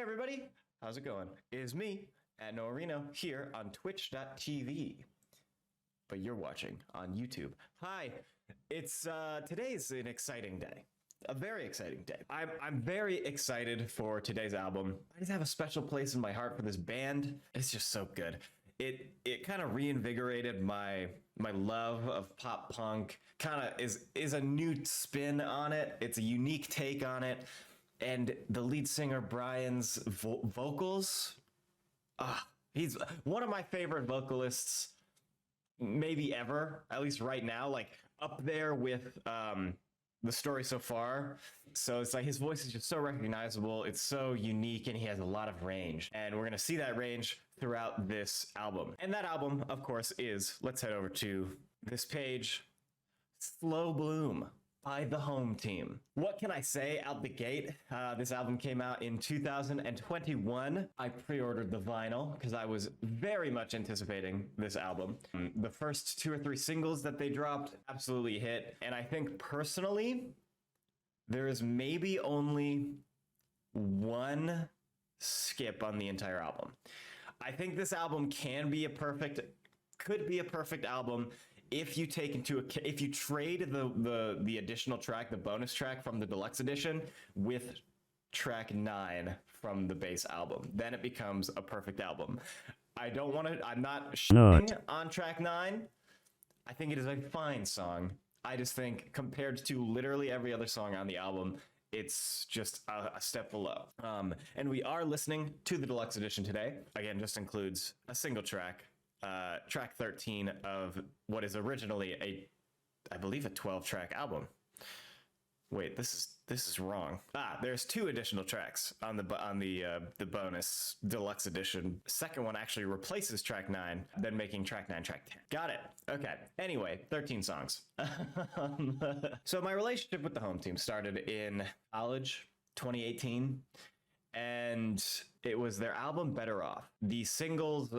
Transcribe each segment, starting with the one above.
everybody, how's it going? It is me, at Norino, here on twitch.tv. But you're watching on YouTube. Hi, it's today's an exciting day. A very exciting day. I'm very excited for today's album. I just have a special place in my heart for this band. It's just so good. It kind of reinvigorated my love of pop punk. Kind of is a new spin on it. It's a unique take on it. And the lead singer Brian's vocals, he's one of my favorite vocalists maybe ever, at least right now, like up there with The Story So Far. So it's like his voice is just so recognizable, it's so unique, and he has a lot of range. And we're gonna see that range throughout this album. And that album, of course, is, let's head over to this page, Slow Bloom by The Home Team. What can I say out the gate? This album came out in 2021. I pre-ordered the vinyl because I was very much anticipating this album. The first 2 or 3 singles that they dropped absolutely hit. And I think personally, there is maybe only one skip on the entire album. I think this album could be a perfect album if you trade the additional track, the bonus track from the deluxe edition, with track 9 from the base album. Then it becomes a perfect album. I'm not shitting on track 9. I think it is a fine song. I just think compared to literally every other song on the album, it's just a step below. And we are listening to the deluxe edition today. Again, just includes a single track. Track 13 of what is originally I believe a 12-track album. Wait, this is wrong. There's 2 additional tracks on the bonus deluxe edition. Second one actually replaces track 9, then making track 9 track 10. Got it. Okay. Anyway, 13 songs. So my relationship with the Home Team started in college, 2018, and it was their album Better Off. The singles,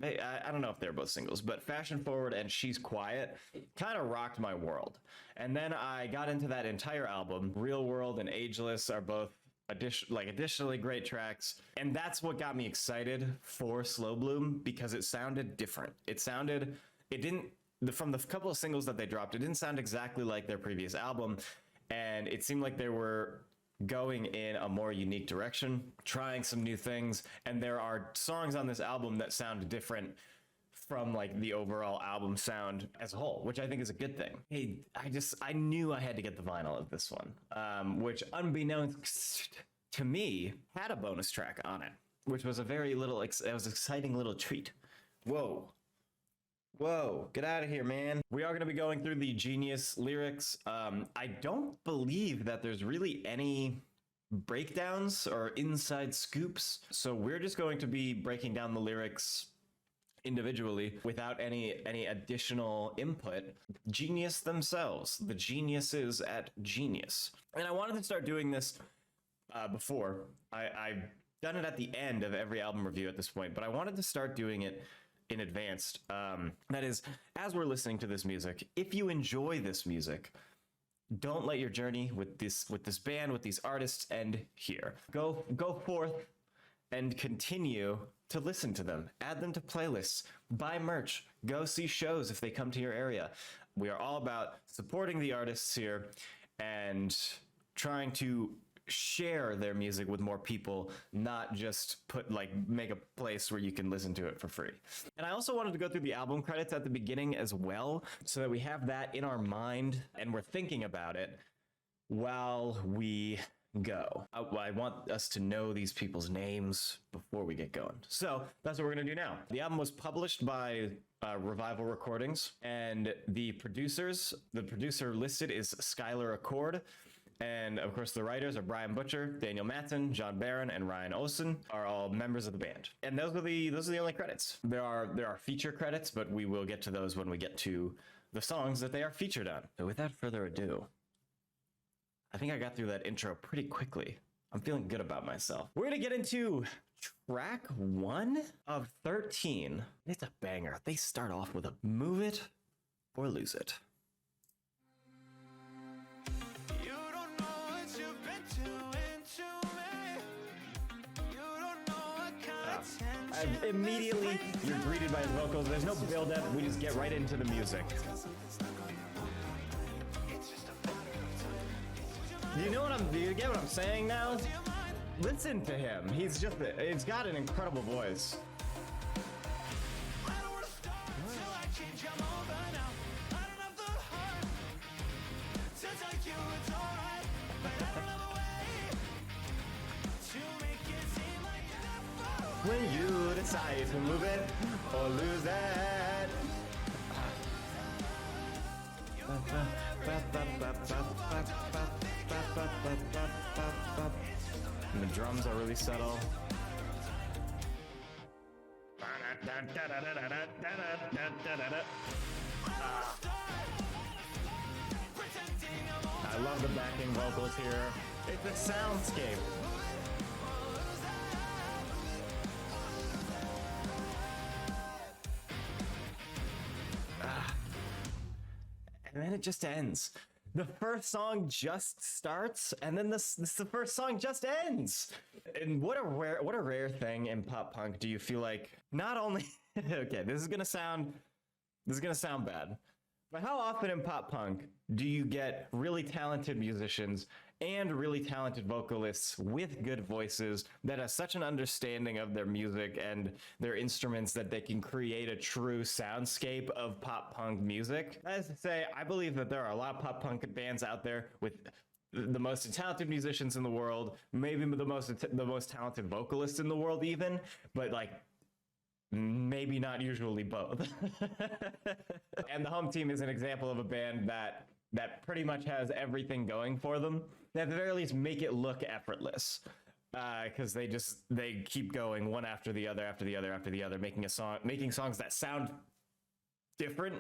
I don't know if they're both singles, but Fashion Forward and She's Quiet kind of rocked my world. And then I got into that entire album. Real World and Ageless are both additionally great tracks. And that's what got me excited for Slow Bloom, because it sounded different. From the couple of singles that they dropped, it didn't sound exactly like their previous album. And it seemed like they were going in a more unique direction, trying some new things, and there are songs on this album that sound different from like the overall album sound as a whole, which I think is a good thing. Hey, I knew I had to get the vinyl of this one, which unbeknownst to me had a bonus track on it, which was it was an exciting little treat. Whoa, get out of here, man. We are going to be going through the Genius lyrics. I don't believe that there's really any breakdowns or inside scoops, so we're just going to be breaking down the lyrics individually without any additional input. Genius themselves, the geniuses at Genius. And I wanted to start doing this before. I've done it at the end of every album review at this point, but I wanted to start doing it in advance. That is, as we're listening to this music, if you enjoy this music, don't let your journey with this band, with these artists end here. Go forth and continue to listen to them. Add them to playlists. Buy merch. Go see shows if they come to your area. We are all about supporting the artists here and trying to share their music with more people, not just make a place where you can listen to it for free. And I also wanted to go through the album credits at the beginning as well, so that we have that in our mind and we're thinking about it while we go. I want us to know these people's names before we get going. So that's what we're gonna do now. The album was published by Revival Recordings, and the producer listed is Skylar Accord. And of course, the writers are Brian Butcher, Daniel Matson, John Barron, and Ryan Olsen are all members of the band. And those are the only credits. There are feature credits, but we will get to those when we get to the songs that they are featured on. So without further ado, I think I got through that intro pretty quickly. I'm feeling good about myself. We're gonna get into track 1 of 13. It's a banger. They start off with a Move It or Lose It. You don't know what you've been doing to me. Immediately, you're greeted by his vocals. There's no build-up. We just get right into the music. Do you get what I'm saying now? Listen to him. He's got an incredible voice. When you decide to move it or lose it. And the drums are really subtle. I love the backing vocals here. It's a soundscape. And then it just ends. The first song just starts, and then the first song just ends. And what a rare thing in pop punk. Do you feel like not only okay, this is gonna sound bad, but how often in pop punk do you get really talented musicians and really talented vocalists with good voices that have such an understanding of their music and their instruments that they can create a true soundscape of pop punk music? As to say, I believe that there are a lot of pop punk bands out there with the most talented musicians in the world, maybe the most talented vocalists in the world even, but like maybe not usually both. And the Home Team is an example of a band that pretty much has everything going for them. At the very least, make it look effortless, because they keep going one after the other, making songs that sound different.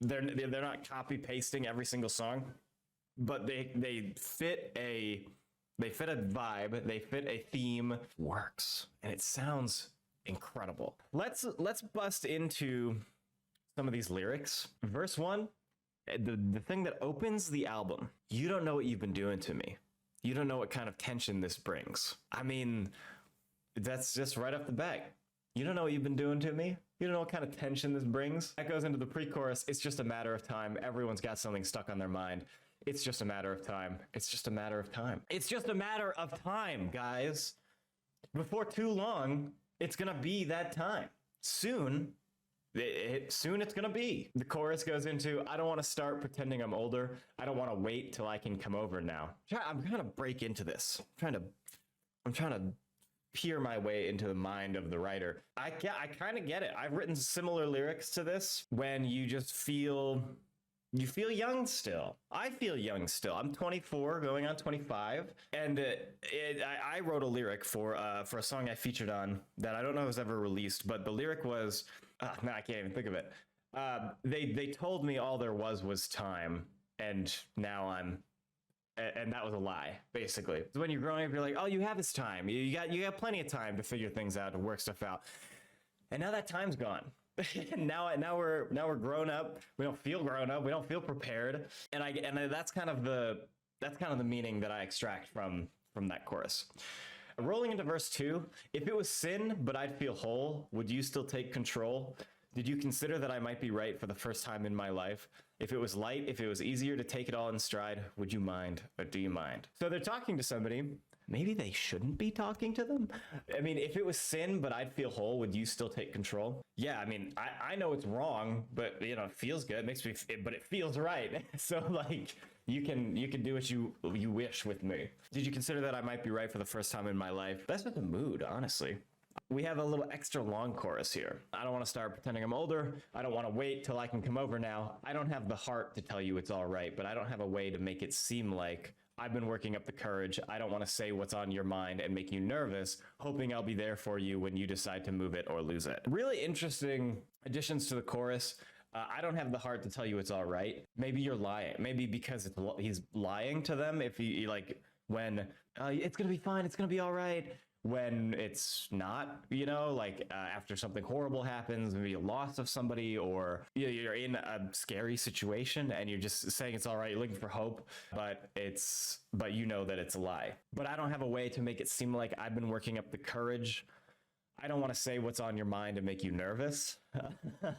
They're not copy pasting every single song, but they fit a vibe, they fit a theme, works, and it sounds incredible. Let's bust into some of these lyrics. Verse 1. The thing that opens the album. You don't know what you've been doing to me. You don't know what kind of tension this brings. I mean, that's just right off the bat. You don't know what you've been doing to me. You don't know what kind of tension this brings. That goes into the pre-chorus. It's just a matter of time. Everyone's got something stuck on their mind. It's just a matter of time. It's just a matter of time. It's just a matter of time, guys. Before too long, it's gonna be that time. Soon it's gonna be. The chorus goes into, I don't want to start pretending I'm older. I don't want to wait till I can come over now. I'm trying to break into this. I'm trying to peer my way into the mind of the writer. I kind of get it. I've written similar lyrics to this when you just feel young still. I feel young still. I'm 24, going on 25, and I wrote a lyric for a song I featured on that I don't know was ever released, but the lyric was, man, I can't even think of it. They told me all there was time, and now and that was a lie, basically. So when you're growing up, you're like, all you have is time. You got plenty of time to figure things out, to work stuff out, and now that time's gone. now we're grown up. We don't feel grown up. We don't feel prepared. And that's kind of the meaning that I extract from that chorus. Rolling into verse 2, if it was sin, but I'd feel whole, would you still take control? Did you consider that I might be right for the first time in my life? If it was light, if it was easier to take it all in stride, would you mind, or do you mind? So they're talking to somebody. Maybe they shouldn't be talking to them. I mean, if it was sin, but I'd feel whole, would you still take control? Yeah, I mean, I know it's wrong, but it feels good. It makes me, but it feels right. So like, you can do what you wish with me. Did you consider that I might be right for the first time in my life? That's just a mood, honestly. We have a little extra long chorus here. I don't want to start pretending I'm older. I don't want to wait till I can come over now. I don't have the heart to tell you it's all right, but I don't have a way to make it seem like I've been working up the courage. I don't want to say what's on your mind and make you nervous, hoping I'll be there for you when you decide to move it or lose it. Really interesting additions to the chorus. I don't have the heart to tell you it's all right. Maybe you're lying. Maybe because he's lying to them. If he like when it's going to be fine. It's going to be all right. When it's not, like after something horrible happens, maybe a loss of somebody, or you're in a scary situation and you're just saying it's all right, you're looking for hope, but you know that it's a lie. But I don't have a way to make it seem like I've been working up the courage I don't want to say what's on your mind and make you nervous.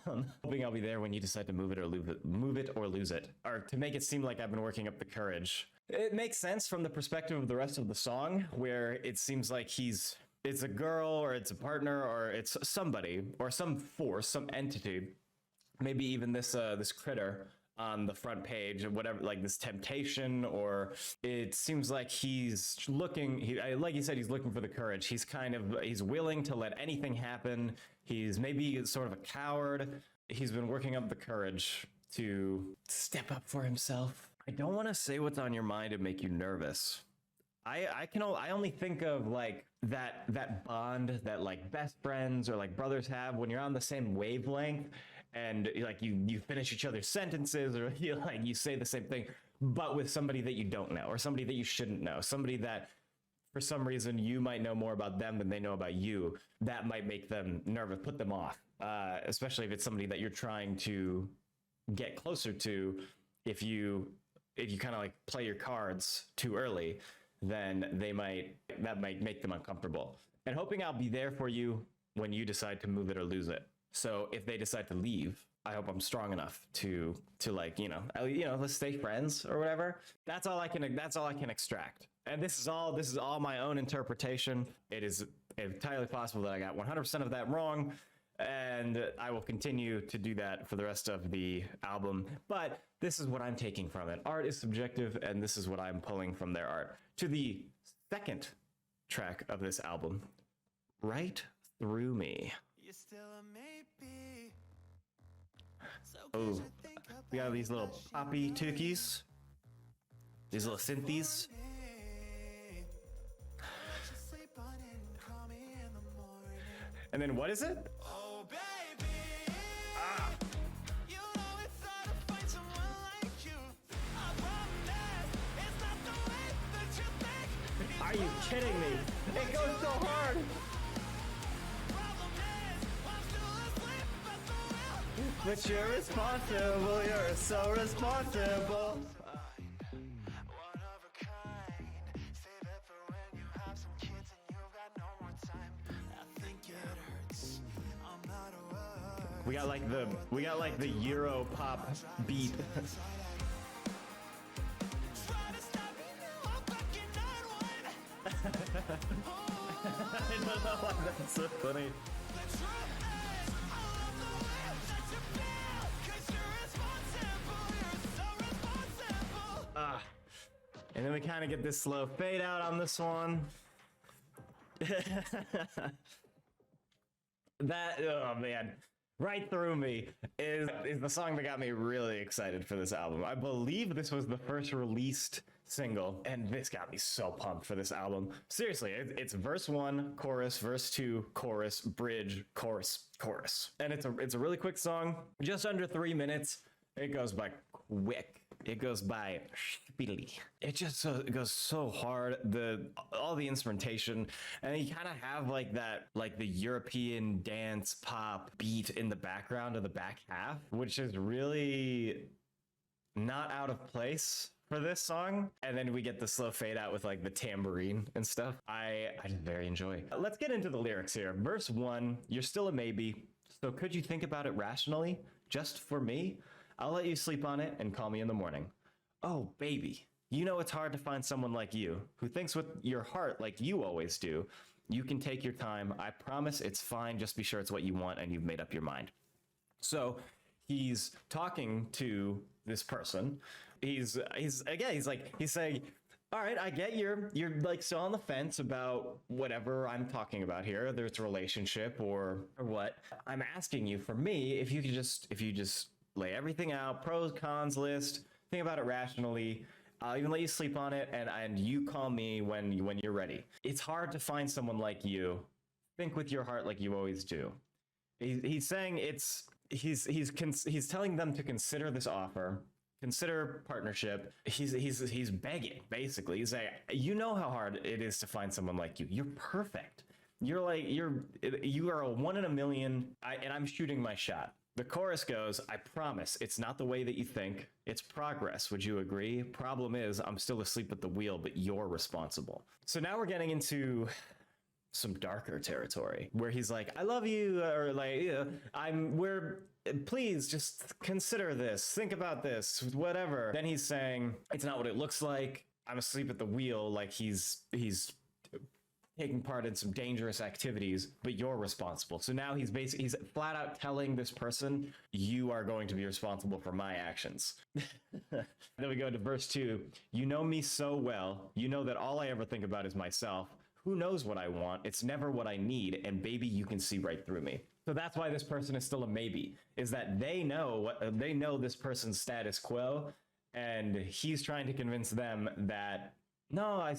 Hoping I'll be there when you decide to move it or lose it, or to make it seem like I've been working up the courage. It makes sense from the perspective of the rest of the song, where it seems like it's a girl or it's a partner or it's somebody or some force, some entity, maybe even this critter on the front page or whatever, like this temptation, or it seems like he's looking, like you said, he's looking for the courage. He's willing to let anything happen. He's maybe sort of a coward. He's been working up the courage to step up for himself. I don't want to say what's on your mind and make you nervous. I only think of like that bond that like best friends or like brothers have when you're on the same wavelength, and like you finish each other's sentences, or you say the same thing, but with somebody that you don't know, or somebody that you shouldn't know, somebody that for some reason you might know more about them than they know about you. That might make them nervous, put them off, especially if it's somebody that you're trying to get closer to. If you kind of like play your cards too early, then that might make them uncomfortable. And hoping I'll be there for you when you decide to move it or lose it. So if they decide to leave, I hope I'm strong enough to like, let's stay friends or whatever. That's all I can extract. And this is all my own interpretation. It is entirely possible that I got 100% of that wrong, and I will continue to do that for the rest of the album. But this is what I'm taking from it. Art is subjective, and this is what I'm pulling from their art. To the second track of this album, Right Through Me. Oh, we got these little poppy tookies, these little synthies. And then what is it? Oh, baby. Ah. You know it's hard to find someone like you. I promise it's not the way that you think. Are you kidding me? It goes so hard. But you're responsible, you're so responsible. We got like the Euro pop beat. I don't know why that's so funny. And then we kind of get this slow fade out on this one. Oh man, Right Through Me is the song that got me really excited for this album. I believe this was the first released single, and this got me so pumped for this album. Seriously, it's verse 1, chorus, verse 2, chorus, bridge, chorus, chorus. And it's a really quick song, just under 3 minutes. It goes by quick. It goes by speedily. It goes so hard. All the instrumentation, and you kind of have like the European dance pop beat in the background of the back half, which is really not out of place for this song. And then we get the slow fade out with like the tambourine and stuff. I just very enjoy. Let's get into the lyrics here. Verse 1, you're still a maybe, so could you think about it rationally? Just for me? I'll let you sleep on it and call me in the morning. Oh, baby, you know it's hard to find someone like you, who thinks with your heart like you always do. You can take your time. I promise it's fine. Just be sure it's what you want and you've made up your mind. So he's talking to this person. He's saying, all right, I get you're like so on the fence about whatever I'm talking about here, whether it's a relationship or what. I'm asking you, for me, if you just lay everything out, pros, cons list, think about it rationally. I'll even let you sleep on it, and you call me when you're ready. It's hard to find someone like you. Think with your heart like you always do. He's saying he's telling them to consider this offer, consider partnership. He's begging, basically. He's saying, you know how hard it is to find someone like you. You're perfect. You are a 1 in a million, and I'm shooting my shot. The chorus goes, I promise it's not the way that you think. It's progress. Would you agree? Problem is, I'm still asleep at the wheel, but you're responsible. So now we're getting into some darker territory where he's like, I love you, or like, you know, please just consider this, think about this, whatever. Then he's saying, it's not what it looks like. I'm asleep at the wheel. Like he's taking part in some dangerous activities, but you're responsible. So now he's flat out telling this person, you are going to be responsible for my actions. Then we go to verse 2. You know me so well. You know that all I ever think about is myself. Who knows what I want? It's never what I need. And baby, you can see right through me. So that's why this person is still a maybe, is that they know this person's status quo. And he's trying to convince them that, no, I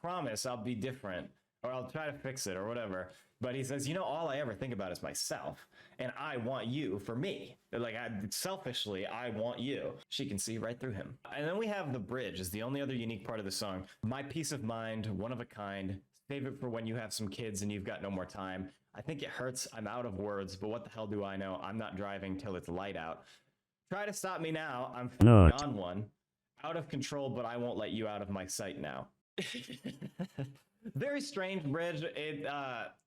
promise I'll be different, or I'll try to fix it or whatever. But he says, you know, all I ever think about is myself, and I want you for me. Like, selfishly, I want you. She can see right through him. And then we have the bridge is the only other unique part of the song. My peace of mind, one of a kind, save it for when you have some kids and you've got no more time. I think it hurts. I'm out of words, but what the hell do I know? I'm not driving till it's light out. Try to stop me now. I'm on one. Out of control, but I won't let you out of my sight now. Very strange bridge.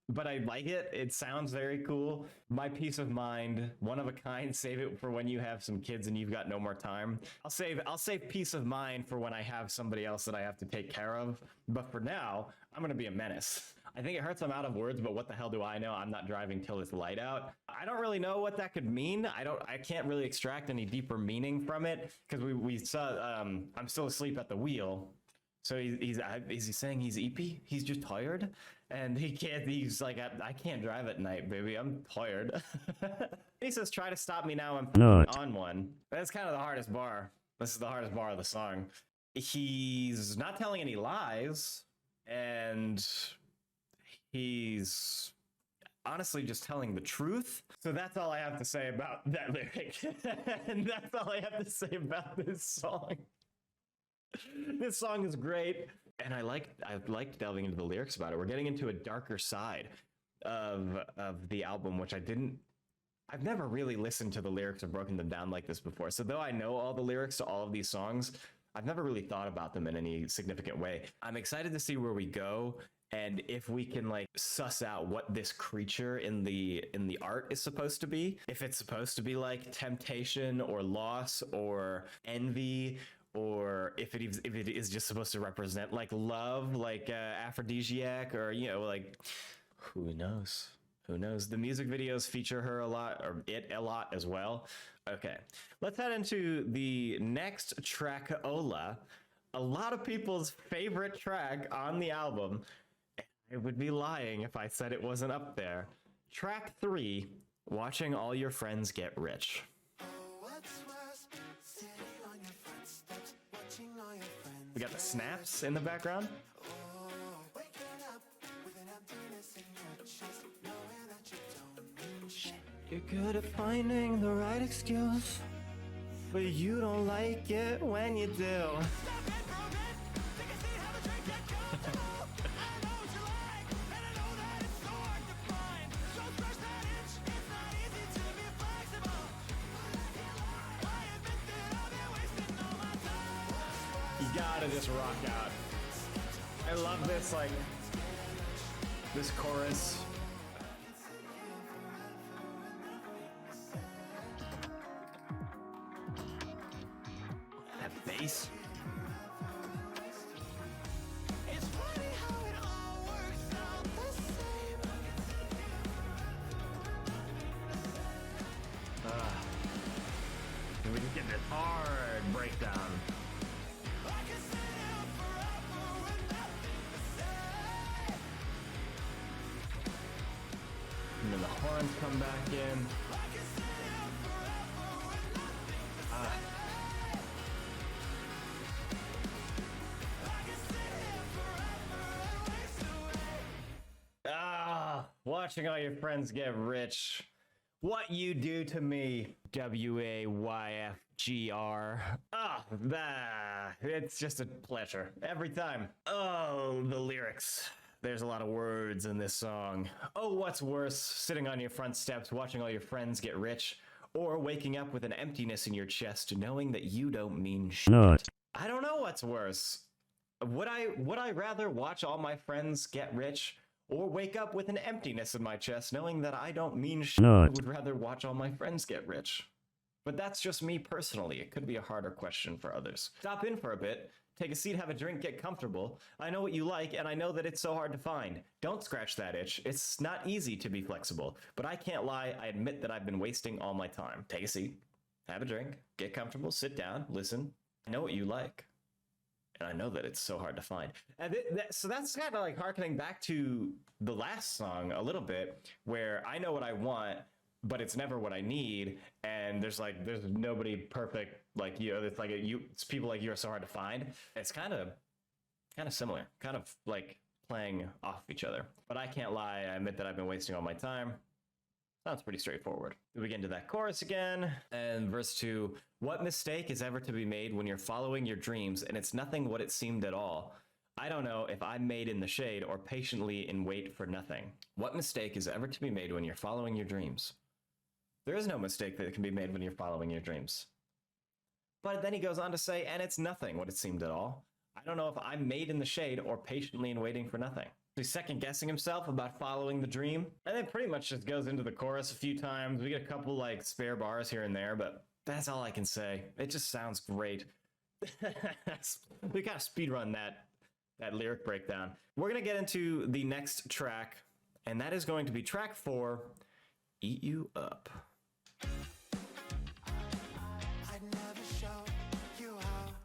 But I like it. It sounds very cool. My peace of mind, one of a kind. Save it for when you have some kids and you've got no more time. I'll save peace of mind for when I have somebody else that I have to take care of. But for now, I'm gonna be a menace. I think it hurts I'm out of words, but what the hell do I know? I'm not driving till it's light out. I don't really know what that could mean. I can't really extract any deeper meaning from it because we saw I'm still asleep at the wheel. So is he saying he's eepy? He's just tired, and he's like, I can't drive at night, baby. I'm tired. He says, try to stop me now. I'm on one. That's kind of the hardest bar. This is the hardest bar of the song. He's not telling any lies, and he's honestly just telling the truth. So that's all I have to say about that lyric. And that's all I have to say about this song. This song is great, and I liked delving into the lyrics about it. We're getting into a darker side of the album, which I've never really listened to the lyrics or broken them down like this before. So though I know all the lyrics to all of these songs, I've never really thought about them in any significant way. I'm excited to see where we go and if we can like suss out what this creature in the art is supposed to be. If it's supposed to be like temptation or loss or envy, or if it is just supposed to represent like love, like aphrodisiac, or, you know, like, who knows? Who knows? The music videos feature her a lot, or it a lot as well. Okay, let's head into the next track, Ola. A lot of people's favorite track on the album. I would be lying if I said it wasn't up there. Track 3, Watching All Your Friends Get Rich. We got the snaps in the background. You're good at finding the right excuse, but you don't like it when you do. You gotta just rock out. I love this, like, this chorus. That bass. And we just get this hard breakdown. And then the horns come back in. Watching all your friends get rich. What you do to me, WAYFGR. It's just a pleasure every time. Oh, the lyrics. There's a lot of words in this song. Oh, what's worse, sitting on your front steps, watching all your friends get rich, or waking up with an emptiness in your chest, knowing that you don't mean shit. I don't know what's worse. Would I rather watch all my friends get rich, Or wake up with an emptiness in my chest knowing that I don't mean No. I would rather watch all my friends get rich. But that's just me personally. It could be a harder question for others. Stop in for a bit. Take a seat, have a drink, get comfortable. I know what you like, and I know that it's so hard to find. Don't scratch that itch. It's not easy to be flexible. But I can't lie, I admit that I've been wasting all my time. Take a seat, have a drink, get comfortable, sit down, listen. I know what you like. And I know that it's so hard to find. And so that's kind of like harkening back to the last song a little bit, where I know what I want, but it's never what I need. And there's nobody perfect like you. It's like it's people like you are so hard to find. It's kind of similar, kind of like playing off each other. But I can't lie, I admit that I've been wasting all my time. Sounds pretty straightforward. We get into that chorus again, and verse 2. What mistake is ever to be made when you're following your dreams and it's nothing what it seemed at all? I don't know if I'm made in the shade or patiently in wait for nothing. What mistake is ever to be made when you're following your dreams? There is no mistake that can be made when you're following your dreams. But then he goes on to say, and it's nothing what it seemed at all. I don't know if I'm made in the shade or patiently in waiting for nothing. He's second guessing himself about following the dream. And then pretty much just goes into the chorus a few times. We get a couple like spare bars here and there, but that's all I can say. It just sounds great. We gotta speedrun that lyric breakdown. We're gonna get into the next track, and that is going to be track 4, Eat You Up.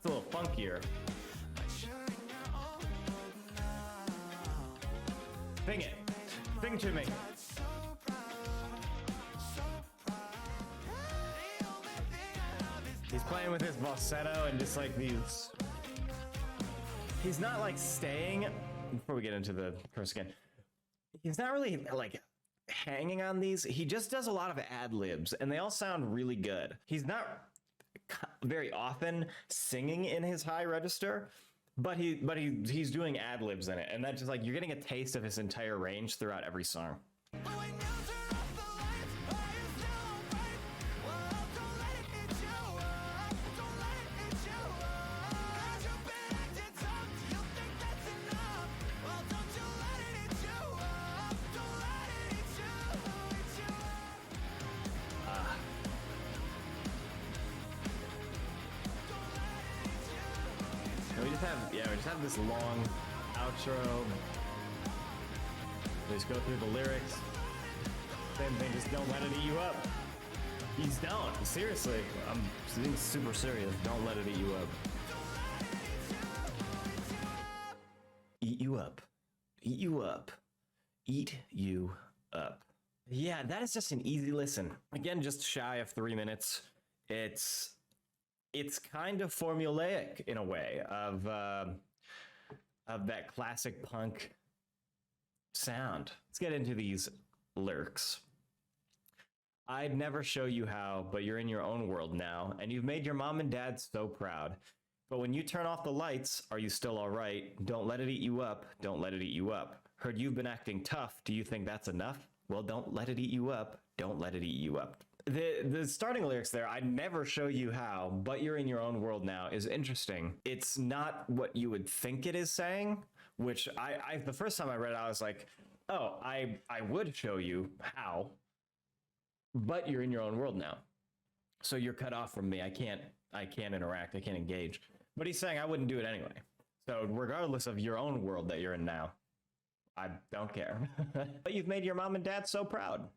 It's a little funkier. Sing it. Sing to me. He's playing with his falsetto and just like these. He's not like staying. Before we get into the chorus again, he's not really like hanging on these. He just does a lot of ad libs, and they all sound really good. He's not very often singing in his high register. But he's doing ad libs in it, and that's just like you're getting a taste of his entire range throughout every song. We just have this long outro. Just go through the lyrics. Same thing, just don't let it eat you up. He's don't. Seriously, I'm being super serious. Don't let it eat you up. Eat you up. Eat you up. Eat you up. Yeah, that is just an easy listen. Again, just shy of 3 minutes. It's kind of formulaic in a way of that classic punk sound. Let's get into these lyrics. I'd never show you how, but you're in your own world now, and you've made your mom and dad so proud. But when you turn off the lights, are you still all right? Don't let it eat you up. Don't let it eat you up. Heard you've been acting tough. Do you think that's enough? Well, don't let it eat you up. Don't let it eat you up. The starting lyrics there, I'd never show you how, but you're in your own world now, is interesting. It's not what you would think it is saying, which I the first time I read it, I was like, oh, I would show you how, but you're in your own world now. So you're cut off from me. I can't interact. I can't engage. But he's saying I wouldn't do it anyway. So regardless of your own world that you're in now, I don't care. But you've made your mom and dad so proud.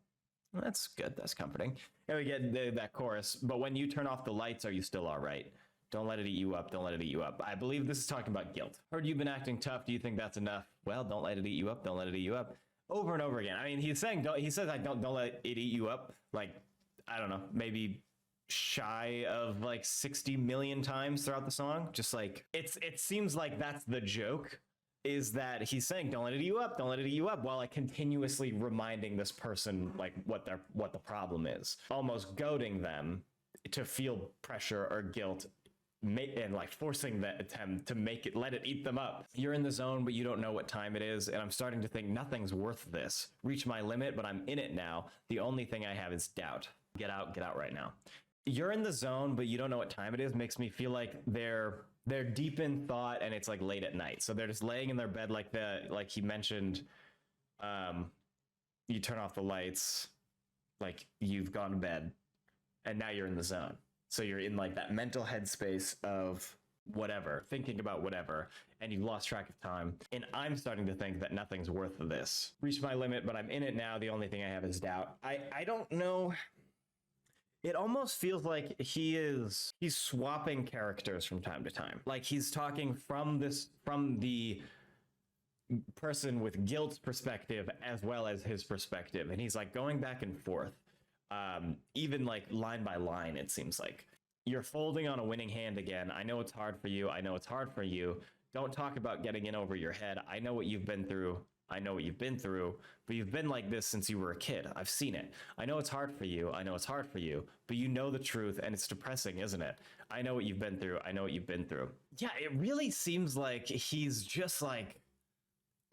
That's good. That's comforting. And we get that chorus. But when you turn off the lights, are you still all right? Don't let it eat you up. Don't let it eat you up. I believe this is talking about guilt. Heard you've been acting tough. Do you think that's enough? Well, don't let it eat you up. Don't let it eat you up. Over and over again. I mean, he's saying, he says, like, don't let it eat you up. Like, I don't know, maybe shy of like 60 million times throughout the song. Just like, it seems like that's the joke. Is that he's saying, don't let it eat you up, don't let it eat you up, while like continuously reminding this person like what the problem is, almost goading them to feel pressure or guilt, and like forcing that attempt to let it eat them up. You're in the zone, but you don't know what time it is, and I'm starting to think nothing's worth this. Reach my limit, but I'm in it now. The only thing I have is doubt. Get out right now. You're in the zone, but you don't know what time it is, makes me feel like they're deep in thought, and it's like late at night. So they're just laying in their bed like he mentioned You turn off the lights, like you've gone to bed, and now you're in the zone. So you're in like that mental headspace of whatever, thinking about whatever, and you've lost track of time. And I'm starting to think that nothing's worth this. Reached my limit, but I'm in it now. The only thing I have is doubt. I don't know. It almost feels like he's swapping characters from time to time. Like he's talking from the person with guilt's perspective as well as his perspective, and he's like going back and forth, even like line by line. It seems like you're folding on a winning hand again. I know it's hard for you. I know it's hard for you. Don't talk about getting in over your head. I know what you've been through. I know what you've been through, but you've been like this since you were a kid. I've seen it. I know it's hard for you. I know it's hard for you, but you know the truth, and it's depressing, isn't it? I know what you've been through. I know what you've been through. Yeah, it really seems like he's just like,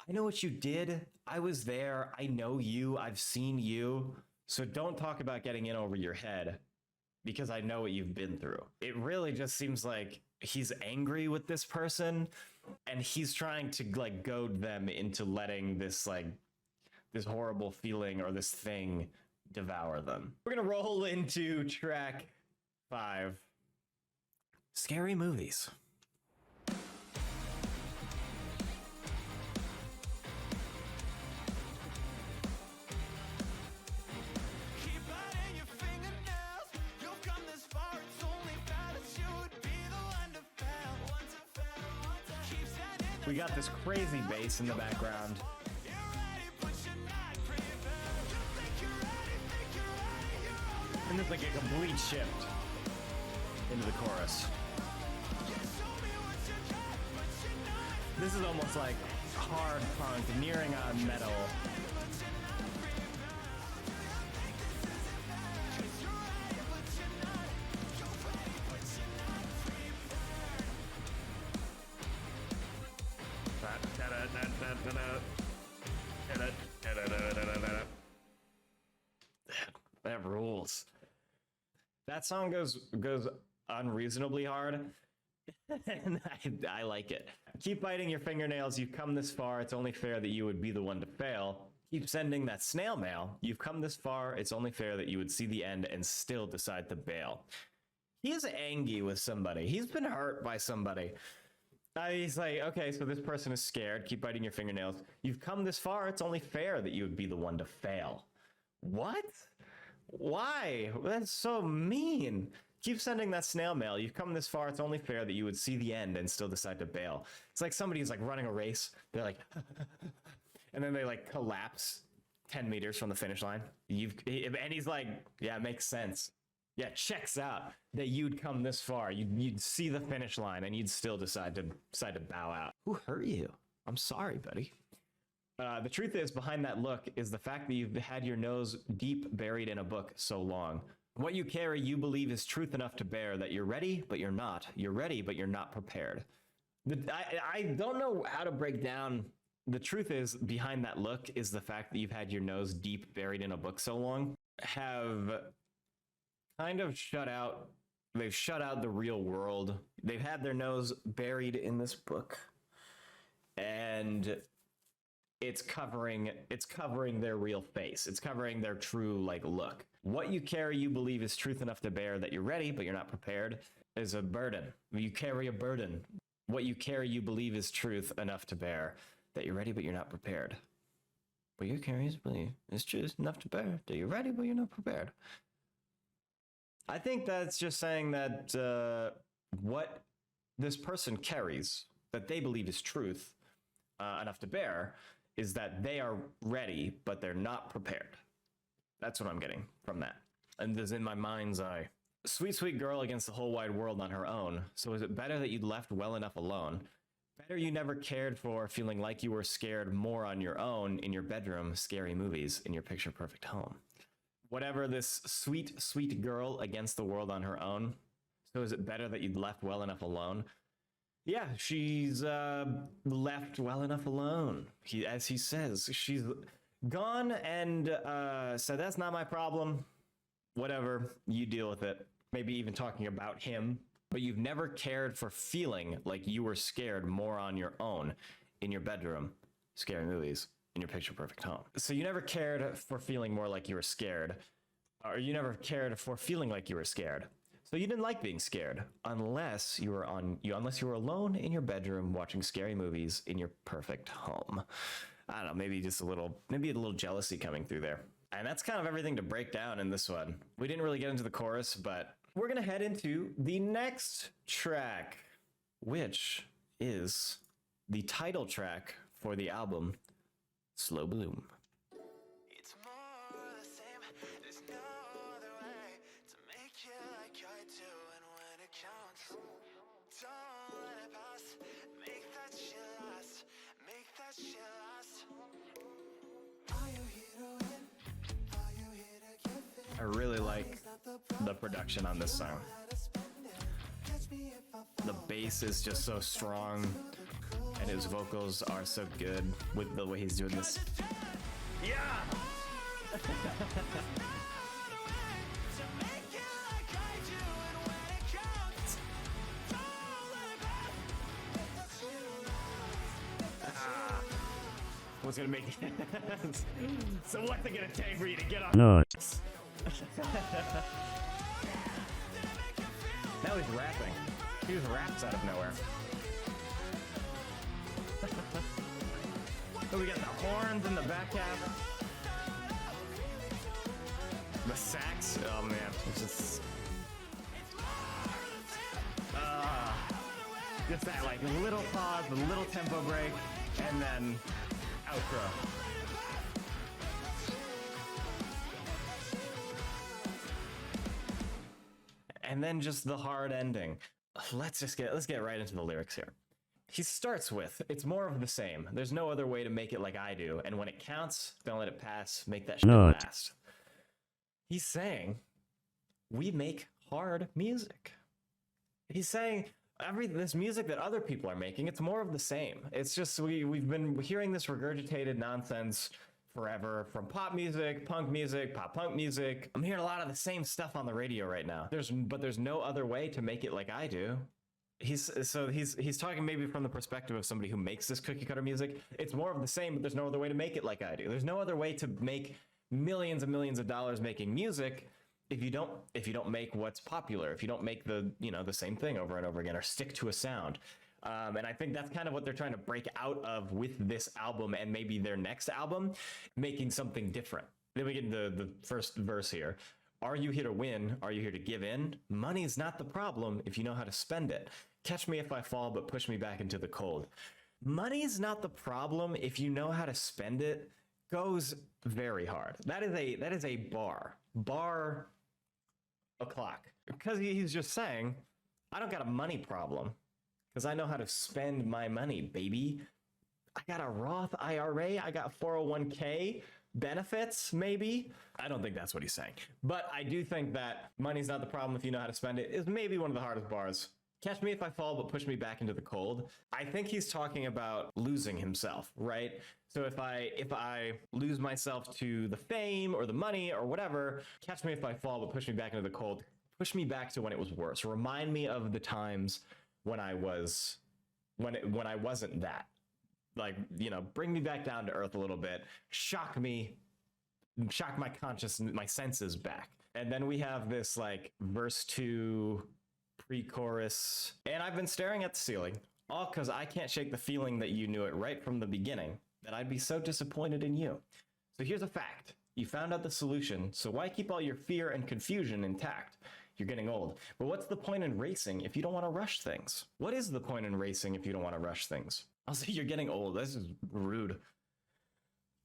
I know what you did. I was there. I know you. I've seen you. So don't talk about getting in over your head because I know what you've been through. It really just seems like he's angry with this person and he's trying to like goad them into letting this like this horrible feeling or this thing devour them. We're going to roll into track 5. Scary movies. We got this crazy bass in the background. And there's like a complete shift into the chorus. This is almost like hard punk, nearing on metal. That rules. That song goes unreasonably hard, and I like it. Keep biting your fingernails. You've come this far. It's only fair that you would be the one to fail. Keep sending that snail mail. You've come this far. It's only fair that you would see the end and still decide to bail. He is angry with somebody. He's been hurt by somebody. He's like, okay, so this person is scared. Keep biting your fingernails. You've come this far. It's only fair that you would be the one to fail. What? Why? That's so mean. Keep sending that snail mail. You've come this far. It's only fair that you would see the end and still decide to bail. It's like somebody's like running a race. They're like, and then they like collapse 10 meters from the finish line. And he's like, yeah, it makes sense. Yeah, checks out that you'd come this far. You'd see the finish line and you'd still decide to bow out. Who hurt you? I'm sorry, buddy. The truth is, behind that look is the fact that you've had your nose deep buried in a book so long. What you carry, you believe, is truth enough to bear that you're ready, but you're not. You're ready, but you're not prepared. I don't know how to break down. The truth is, behind that look is the fact that you've had your nose deep buried in a book so long. Have kind of they've shut out the real world. They've had their nose buried in this book. And it's covering their real face. It's covering their true like look. What you carry, you believe, is truth enough to bear that you're ready, but you're not prepared, is a burden. You carry a burden. What you carry, you believe, is truth enough to bear that you're ready, but you're not prepared. What you carry is truth enough to bear that you're ready, but you're not prepared. I think that's just saying that what this person carries, that they believe is truth enough to bear, is that they are ready, but they're not prepared. That's what I'm getting from that. And this in my mind's eye. Sweet, sweet girl against the whole wide world on her own. So is it better that you'd left well enough alone? Better you never cared for, feeling like you were scared more on your own in your bedroom, scary movies in your picture perfect home. Whatever this sweet, sweet girl against the world on her own. So is it better that you'd left well enough alone? Yeah, she's left well enough alone. As he says, she's gone and said, that's not my problem. Whatever, you deal with it. Maybe even talking about him. But you've never cared for feeling like you were scared more on your own in your bedroom. Scary movies in your picture perfect home. So you never cared for feeling more like you were scared, or you never cared for feeling like you were scared. So you didn't like being scared unless you were alone in your bedroom watching scary movies in your perfect home. I don't know, maybe a little jealousy coming through there. And that's kind of everything to break down in this one. We didn't really get into the chorus, but we're going to head into the next track, which is the title track for the album, Slow Bloom. It's more the same, there's no other way to make you like I do, and when it counts, don't let it pass, make that shit last, make that shit last. Are you here to win? Are you here to give it? I really like the production on this song. The bass is just so strong, and his vocals are so good with the way he's doing this. Yeah! What's gonna make it? So what's it gonna take for you to get on? No. Now he's rapping. He just raps out of nowhere. So we got the horns in the back half. The sax. Oh man, it's just that like little pause, a little tempo break, and then outro. And then just the hard ending. Let's get right into the lyrics here. He starts with, it's more of the same. There's no other way to make it like I do. And when it counts, don't let it pass. Make that shit last. He's saying, we make hard music. He's saying, this music that other people are making, it's more of the same. It's just, we've been hearing this regurgitated nonsense forever, from pop music, punk music, pop punk music. I'm hearing a lot of the same stuff on the radio right now. But there's no other way to make it like I do. He's talking maybe from the perspective of somebody who makes this cookie cutter music. It's more of the same, but there's no other way to make it like I do. There's no other way to make millions and millions of dollars making music if you don't make what's popular, if you don't make the same thing over and over again, or stick to a sound. And I think that's kind of what they're trying to break out of with this album and maybe their next album, making something different. Then we get the first verse here. Are you here to win? Are you here to give in? Money's not the problem if you know how to spend it. Catch me if I fall, but push me back into the cold. Money's not the problem if you know how to spend it goes very hard. That is a bar o'clock. Because he's just saying, I don't got a money problem because I know how to spend my money, baby. I got a Roth IRA. I got 401k benefits, maybe. I don't think that's what he's saying. But I do think that money's not the problem if you know how to spend it is maybe one of the hardest bars. Catch me if I fall, but push me back into the cold. I think he's talking about losing himself, right? So if I lose myself to the fame or the money or whatever, catch me if I fall, but push me back into the cold. Push me back to when it was worse. Remind me of the times when I wasn't that. Like, bring me back down to earth a little bit. Shock my consciousness, my senses back. And then we have this like verse 2 pre-chorus. And I've been staring at the ceiling, all because I can't shake the feeling that you knew it right from the beginning, that I'd be so disappointed in you. So here's a fact. You found out the solution, so why keep all your fear and confusion intact? You're getting old. But what's the point in racing if you don't want to rush things? What is the point in racing if you don't want to rush things? I'll say you're getting old. This is rude.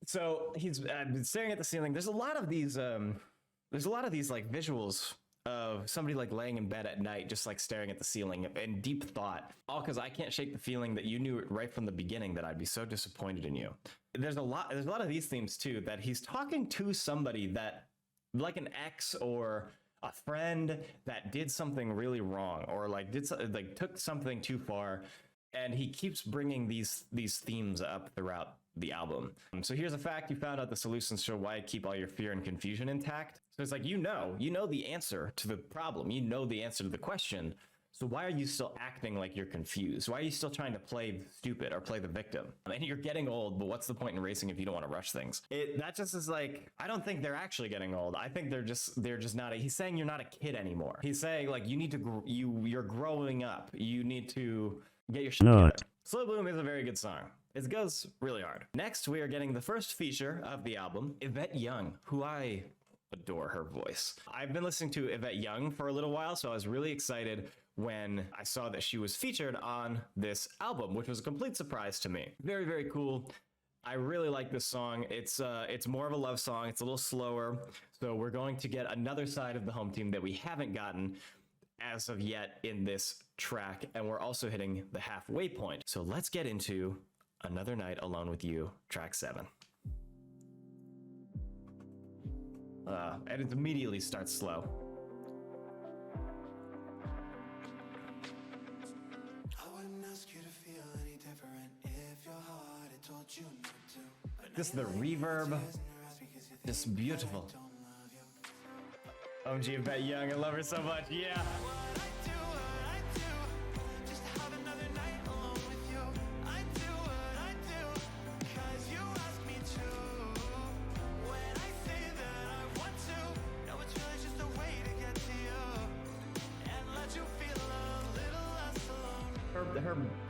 So he's been staring at the ceiling. There's a lot of these like visuals of somebody like laying in bed at night, just like staring at the ceiling in deep thought, all because I can't shake the feeling that you knew it right from the beginning, that I'd be so disappointed in you. There's a lot of these themes too, that he's talking to somebody that, like an ex or a friend that did something really wrong, or took something too far, and he keeps bringing these themes up throughout the album. So here's a fact. You found out the solutions, so why keep all your fear and confusion intact? So it's like, you know the answer to the problem. You know the answer to the question. So why are you still acting like you're confused? Why are you still trying to play stupid or play the victim? I mean, you're getting old, but what's the point in racing if you don't want to rush things? That just is like, I don't think they're actually getting old. I think they're just not. He's saying you're not a kid anymore. He's saying like you need to you're growing up. You need to get your shit together. Slow Bloom is a very good song. It goes really hard. Next, we are getting the first feature of the album, Yvette Young, who I adore her voice. I've been listening to Yvette Young for a little while, so I was really excited when I saw that she was featured on this album, which was a complete surprise to me. Very, very cool. I really like this song. It's more of a love song. It's a little slower. So we're going to get another side of the home team that we haven't gotten as of yet in this track. And we're also hitting the halfway point. So let's get into Another Night Alone with You, track 7. And it immediately starts slow. Just the reverb, just beautiful. OMG, Yvette Young, I love her so much. Yeah.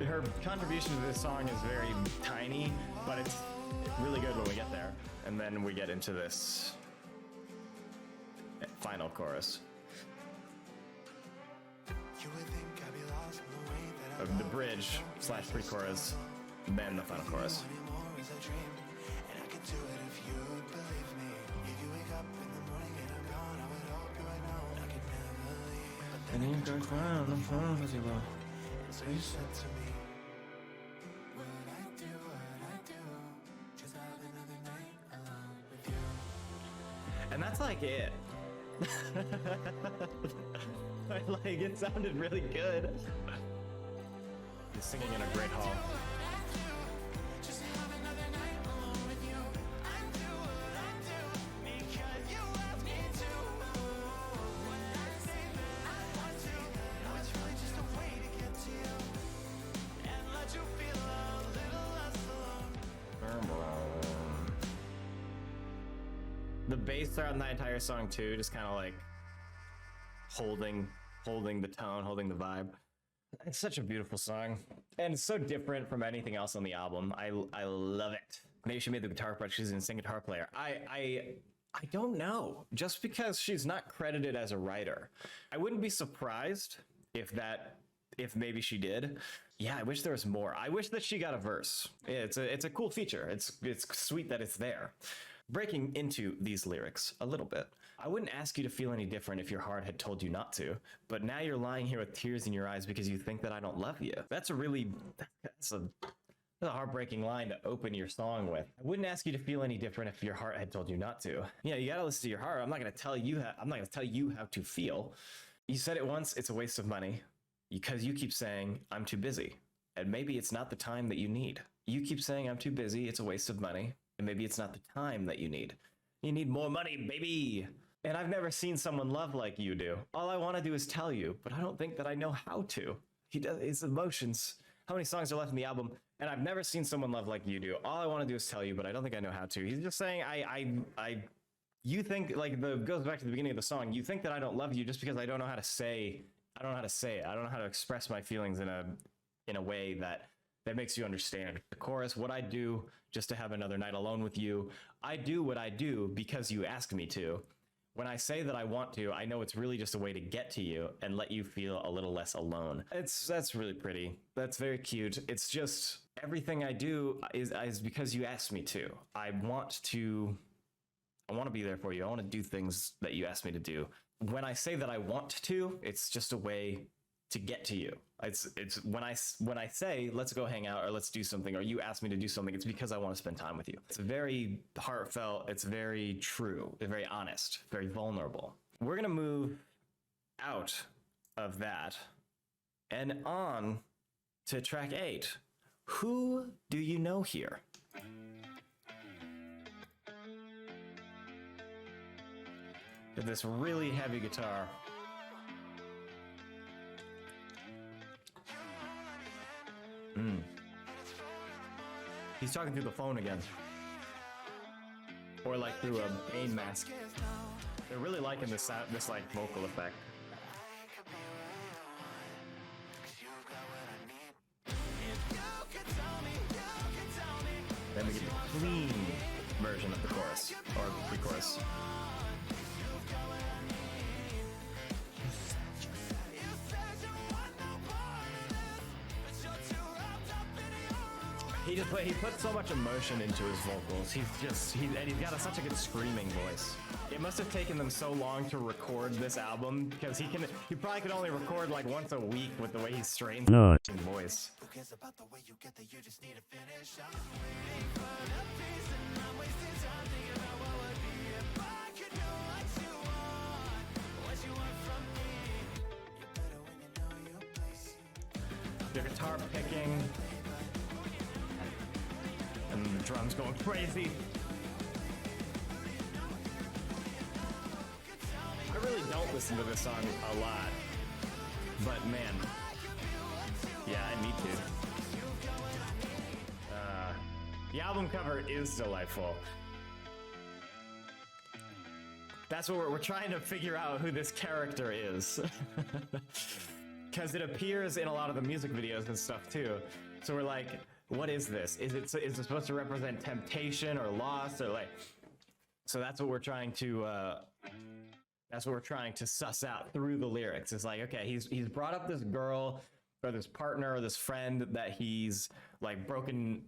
Her contribution to this song is very tiny, but it's really good when we get there. And then we get into this final chorus. The bridge / pre-chorus, then the final chorus. And you go down the phone as you will. So you said to me, what I do, just have another night alone with you. And that's like it. Like, it sounded really good. He's singing in a great hall. The bass throughout the entire song too, just kind of like holding the tone, holding the vibe. It's such a beautiful song, and it's so different from anything else on the album. I love it. Maybe she made the guitar part. She's an insane guitar player. I don't know. Just because she's not credited as a writer, I wouldn't be surprised if maybe she did. Yeah, I wish there was more. I wish that she got a verse. It's a cool feature. It's sweet that it's there. Breaking into these lyrics a little bit. I wouldn't ask you to feel any different if your heart had told you not to, but now you're lying here with tears in your eyes because you think that I don't love you. That's a heartbreaking line to open your song with. I wouldn't ask you to feel any different if your heart had told you not to. Yeah, you gotta listen to your heart. I'm not gonna tell you how to feel. You said it once, it's a waste of money because you keep saying I'm too busy, and maybe it's not the time that you need. You keep saying I'm too busy, it's a waste of money. And maybe it's not the time that you need. You need more money, baby. And I've never seen someone love like you do. All I want to do is tell you, but I don't think that I know how to. He does his emotions. How many songs are left in the album? And I've never seen someone love like you do. All I want to do is tell you, but I don't think I know how to. He's just saying, you think, like, goes back to the beginning of the song. You think that I don't love you just because I don't know how to say it. I don't know how to express my feelings in a way that makes you understand. The chorus, what I do just to have another night alone with you. I do what I do because you ask me to. When I say that I want to, I know it's really just a way to get to you and let you feel a little less alone. That's really pretty. That's very cute. It's just everything I do is because you asked me to. I want to be there for you. I want to do things that you asked me to do. When I say that I want to, it's just a way to get to you. It's when I say let's go hang out or let's do something or you ask me to do something, it's because I want to spend time with you. It's very heartfelt, it's very true, it's very honest, very vulnerable. We're gonna move out of that and on to track 8. Who do you know here? This really heavy guitar. He's talking through the phone again. Or like through a Bane mask. They're really liking this like vocal effect. Then we get the clean version of the chorus, or pre-chorus. He put so much emotion into his vocals. And he's got such a good screaming voice. It must have taken them so long to record this album because he probably could only record like once a week with the way he strains his voice. Who cares about the way you get there? You just need to finish. The guitar picking. And the drums going crazy. I really don't listen to this song a lot, but man, yeah, I need to. The album cover is delightful. That's what we're trying to figure out who this character is. Because it appears in a lot of the music videos and stuff too. So we're like, what is this? Is it supposed to represent temptation or loss or like? So that's what we're trying to suss out through the lyrics. It's like, okay, he's brought up this girl or this partner or this friend that he's like broken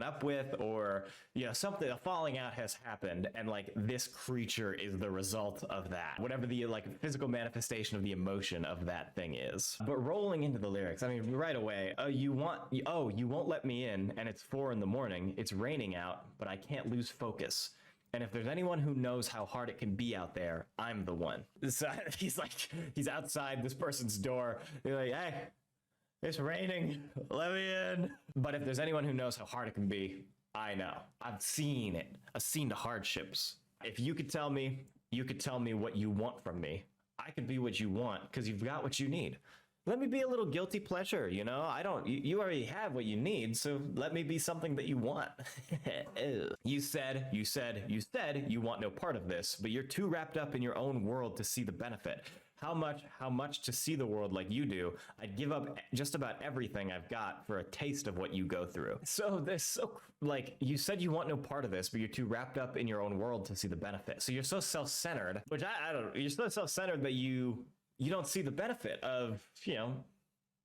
up with, or something, a falling out has happened, and like this creature is the result of that, whatever the like physical manifestation of the emotion of that thing is. But rolling into the lyrics, I mean, right away, you won't let me in, and it's 4 a.m, it's raining out, but I can't lose focus. And if there's anyone who knows how hard it can be out there, I'm the one. So he's outside this person's door. They're like, hey, it's raining, let me in. But if there's anyone who knows how hard it can be, I know. I've seen it. I've seen the hardships. If you could tell me what you want from me, I could be what you want because you've got what you need. Let me be a little guilty pleasure, you already have what you need, so let me be something that you want. You said you want no part of this, but you're too wrapped up in your own world to see the benefit. How much to see the world like you do? I'd give up just about everything I've got for a taste of what you go through. So you said you want no part of this, but you're too wrapped up in your own world to see the benefit. So you're so self-centered, which I don't know, you're so self-centered that you don't see the benefit of,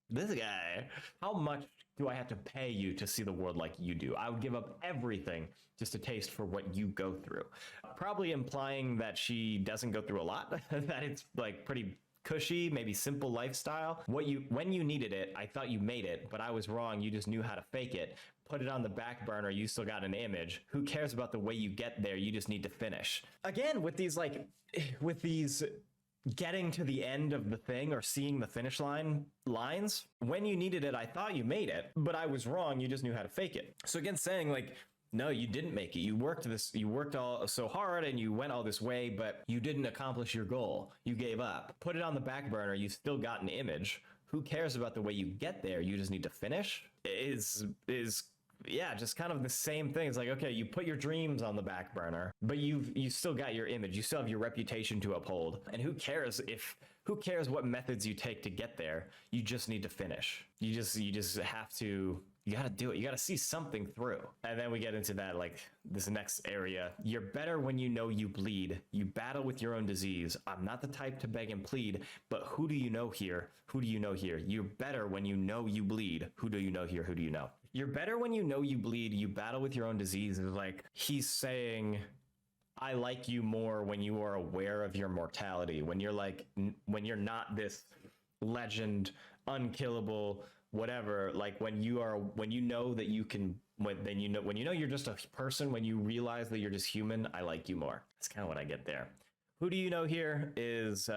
this guy. How much do I have to pay you to see the world like you do? I would give up everything just a taste for what you go through. Probably implying that she doesn't go through a lot, that it's like pretty cushy, maybe simple lifestyle. When you needed it, I thought you made it, but I was wrong. You just knew how to fake it. Put it on the back burner. You still got an image. Who cares about the way you get there? You just need to finish. Again, with these getting to the end of the thing or seeing the finish lines. When you needed it, I thought you made it, but I was wrong. You just knew how to fake it. So again, saying like, no, you didn't make it. You worked all so hard and you went all this way, but you didn't accomplish your goal. You gave up. Put it on the back burner. You still got an image. Who cares about the way you get there? You just need to finish. Yeah, just kind of the same thing. It's like, okay, you put your dreams on the back burner, but you still got your image. You still have your reputation to uphold. And who cares what methods you take to get there? You just need to finish. You just have to, you gotta do it. You gotta see something through. And then we get into that, like this next area. You're better when you know you bleed. You battle with your own disease. I'm not the type to beg and plead, but who do you know here? Who do you know here? You're better when you know you bleed. Who do you know here? Who do you know? You're better when you know you bleed. You battle with your own disease. It's like he's saying, I like you more when you are aware of your mortality. When you're not this legend, unkillable, whatever. Like when you know that you can, when you know you're just a person. When you realize that you're just human, I like you more. That's kind of what I get there. Who do you know here is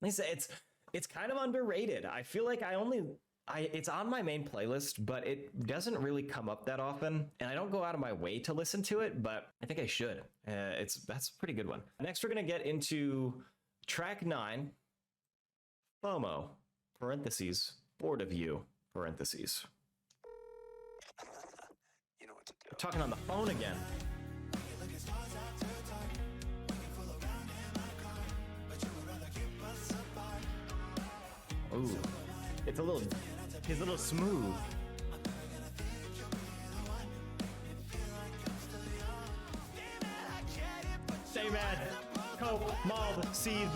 it's kind of underrated. I feel like it's on my main playlist, but it doesn't really come up that often, and I don't go out of my way to listen to it, but I think I should. That's a pretty good one. Next, we're gonna get into track 9, FOMO, parentheses, bored of you, parentheses. talking on the phone again. Ooh, it's a little, he's a little smooth. Stay mad, cope, mold, seed.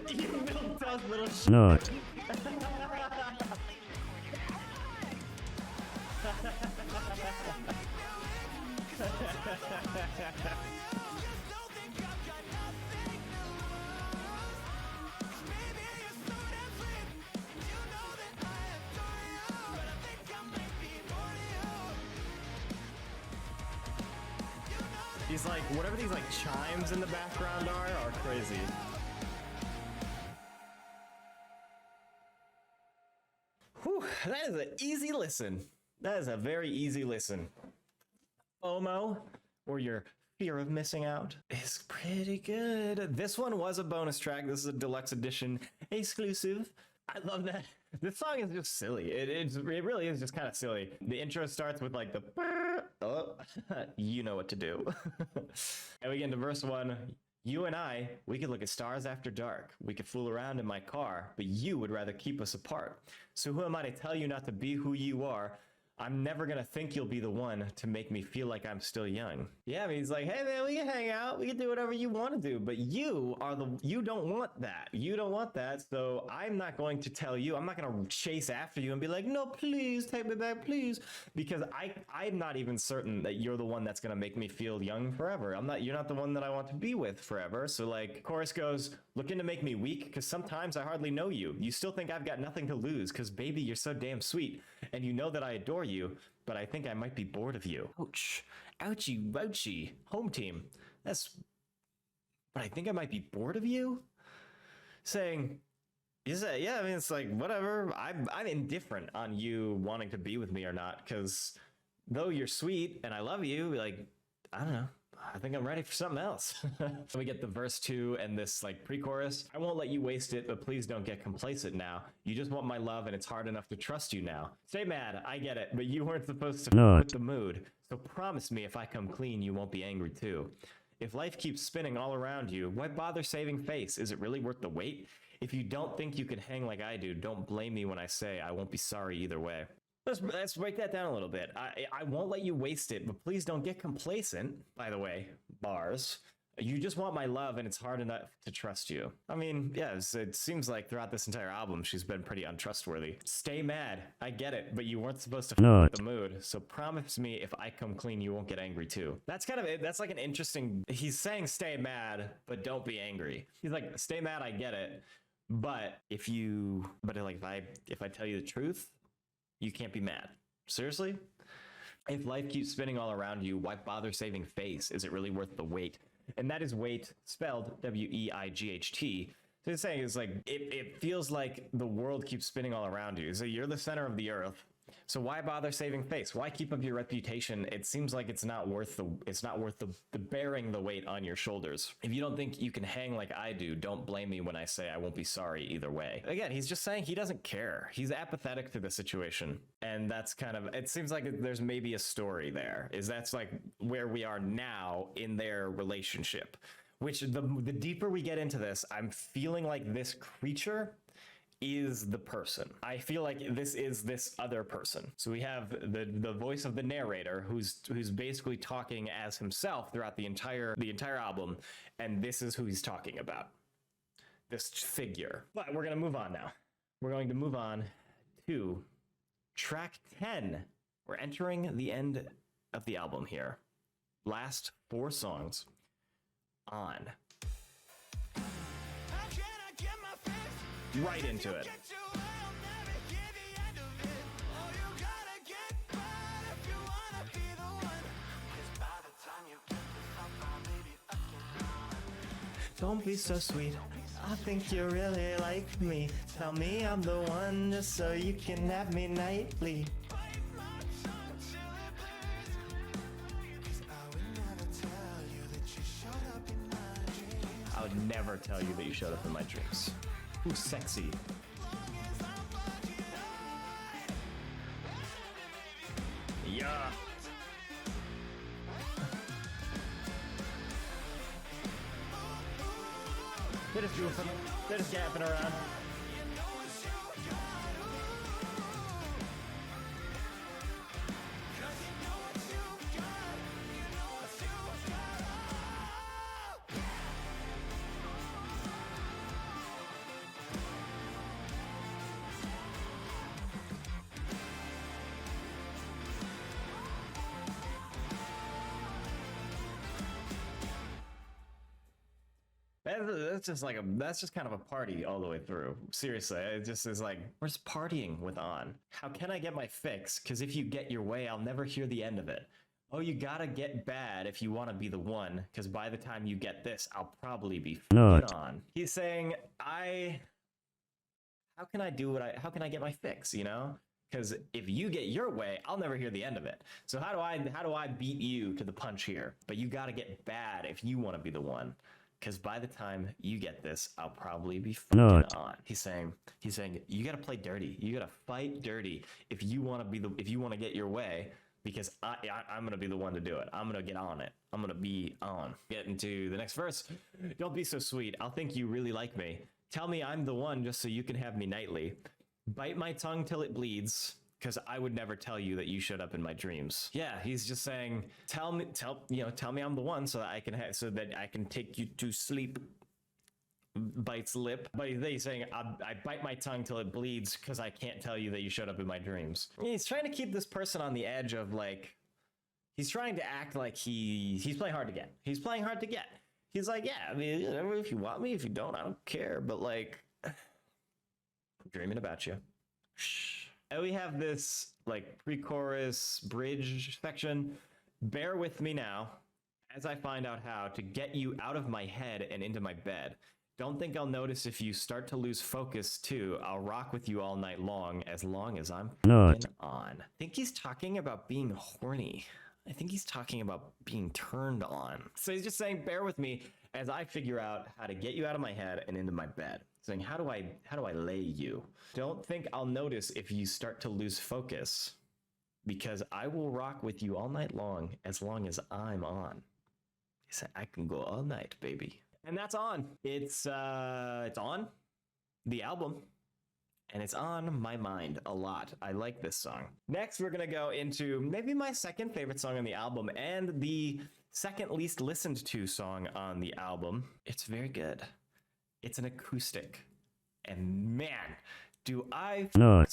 You milk those little Not. These like, whatever these like chimes in the background are crazy. Whew, that is an easy listen. That is a very easy listen. FOMO, or your fear of missing out, is pretty good. This one was a bonus track. This is a deluxe edition exclusive. I love that. This song is just silly. It really is just kind of silly. The intro starts with like the, oh, you know what to do. And we get into verse 1. You and I, we could look at stars after dark. We could fool around in my car, but you would rather keep us apart. So who am I to tell you not to be who you are? I'm never gonna think you'll be the one to make me feel like I'm still young. Yeah, I mean, he's like, hey man, we can hang out, we can do whatever you want to do, but you don't want that. You don't want that, so I'm not going to tell you. I'm not gonna chase after you and be like, no, please take me back, please, because I'm not even certain that you're the one that's gonna make me feel young forever. You're not the one that I want to be with forever. So like, chorus goes, looking to make me weak, because sometimes I hardly know you. You still think I've got nothing to lose, because baby, you're so damn sweet, and you know that I adore you, but I think I might be bored of you. Ouch. Ouchie, ouchie. Home team. But I think I might be bored of you? Saying, yeah, I mean, it's like, whatever. I'm indifferent on you wanting to be with me or not, because though you're sweet and I love you, like, I don't know. I think I'm ready for something else. So we get the verse 2 and this like pre-chorus. I won't let you waste it, but please don't get complacent now. You just want my love and it's hard enough to trust you now. Stay mad, I get it, but you weren't supposed to Not. with the mood. So promise me if I come clean, you won't be angry too. If life keeps spinning all around you, why bother saving face? Is it really worth the wait? If you don't think you can hang like I do, don't blame me when I say I won't be sorry either way. Let's break that down a little bit. I won't let you waste it, but please don't get complacent. By the way, bars. You just want my love and it's hard enough to trust you. I mean, yeah, it seems like throughout this entire album, she's been pretty untrustworthy. Stay mad. I get it, but you weren't supposed to Not. with the mood. So promise me if I come clean, you won't get angry too. That's kind of it. That's like an interesting, he's saying stay mad, but don't be angry. He's like, stay mad, I get it. But if I tell you the truth, you can't be mad. Seriously? If life keeps spinning all around you, why bother saving face? Is it really worth the wait? And that is wait, spelled W-E-I-G-H-T. So it's saying is like, it feels like the world keeps spinning all around you. So you're the center of the earth. So why bother saving face? Why keep up your reputation? It seems like it's not worth the bearing the weight on your shoulders. If you don't think you can hang like I do, don't blame me when I say I won't be sorry either way. Again, he's just saying he doesn't care. He's apathetic to the situation. And that's kind of, it seems like there's maybe a story there. That's like where we are now in their relationship. Which the deeper we get into this, I'm feeling like this creature is the person. I feel like this is this other person. So we have the voice of the narrator who's basically talking as himself throughout the entire album, and this is who he's talking about. This figure. But we're gonna move on now. We're going to move on to track 10. We're entering the end of the album here. Last 4 songs on. Right into it. Don't be so sweet. I think you really like me. Tell me I'm the one just so you can have me nightly. never tell you that you showed up in my dreams. Ooh, sexy. Yeah. They're just goofing. They're just gapping around. That's just kind of a party all the way through. Seriously, it just is like, we're just partying with On. How can I get my fix? Because if you get your way, I'll never hear the end of it. Oh, you gotta get bad if you want to be the one, because by the time you get this, I'll probably be on. He's saying, how can I get my fix, you know? Because if you get your way, I'll never hear the end of it. So how do I beat you to the punch here? But you gotta get bad if you want to be the one. Because by the time you get this, I'll probably be on. He's saying, you gotta play dirty. You gotta fight dirty if you want to get your way. Because I'm gonna be the one to do it. I'm gonna get on it. I'm gonna be on. Get into the next verse. Don't be so sweet. I'll think you really like me. Tell me I'm the one just so you can have me nightly. Bite my tongue till it bleeds. Because I would never tell you that you showed up in my dreams. Yeah, he's just saying, tell me I'm the one so that I can take you to sleep. Bites lip, but he's saying I bite my tongue till it bleeds because I can't tell you that you showed up in my dreams. He's trying to keep this person on the edge of like, he's trying to act like he's playing hard to get. He's playing hard to get. He's like, yeah, I mean, if you want me, if you don't, I don't care. But like, I'm dreaming about you. Shh. And we have this like pre-chorus bridge section. Bear with me now as I find out how to get you out of my head and into my bed. Don't think I'll notice if you start to lose focus too. I'll rock with you all night long as I'm on. I think he's talking about being horny. I think he's talking about being turned on. So he's just saying, bear with me as I figure out how to get you out of my head and into my bed. Saying, how do I lay you? Don't think I'll notice if you start to lose focus, because I will rock with you all night long as I'm on. He said, I can go all night, baby. And that's On. It's on the album. And it's on my mind a lot. I like this song. Next, we're gonna go into maybe my second favorite song on the album and the second least listened to song on the album. It's very good. It's an acoustic. And man, do I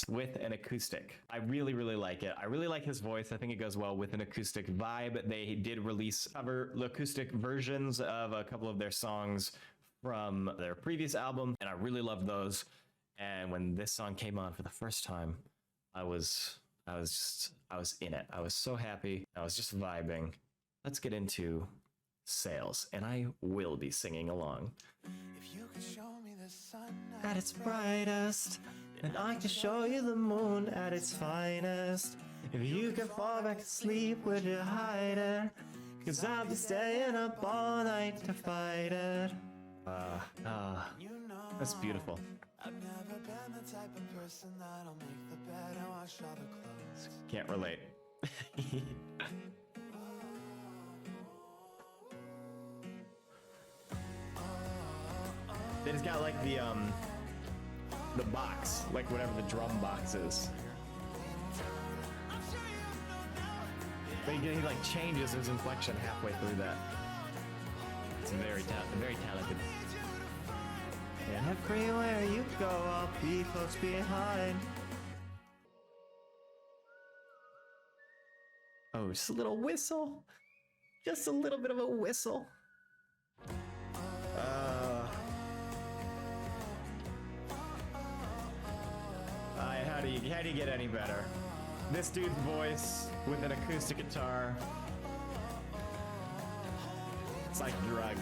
with an acoustic. I really, really like it. I really like his voice. I think it goes well with an acoustic vibe. They did release acoustic versions of a couple of their songs from their previous album, and I really love those. And when this song came on for the first time, I was in it. I was so happy. I was just vibing. Let's get into Sales, and I will be singing along. If you could show me the sun At its brightest, and I can show you the moon at its finest. If you can fall back asleep, would you hide it? 'Cause I'll be staying up all night to fight it. That's beautiful. I've never been the type of person that'll make the bed and wash all the clothes. Can't relate. They just got like the box, like whatever the drum box is. But he like changes his inflection halfway through that. It's very talented. And everywhere you go, I'll be close behind. Oh, just a little whistle. Just a little bit of a whistle. How do you get any better? This dude's voice with an acoustic guitar. It's like a drug.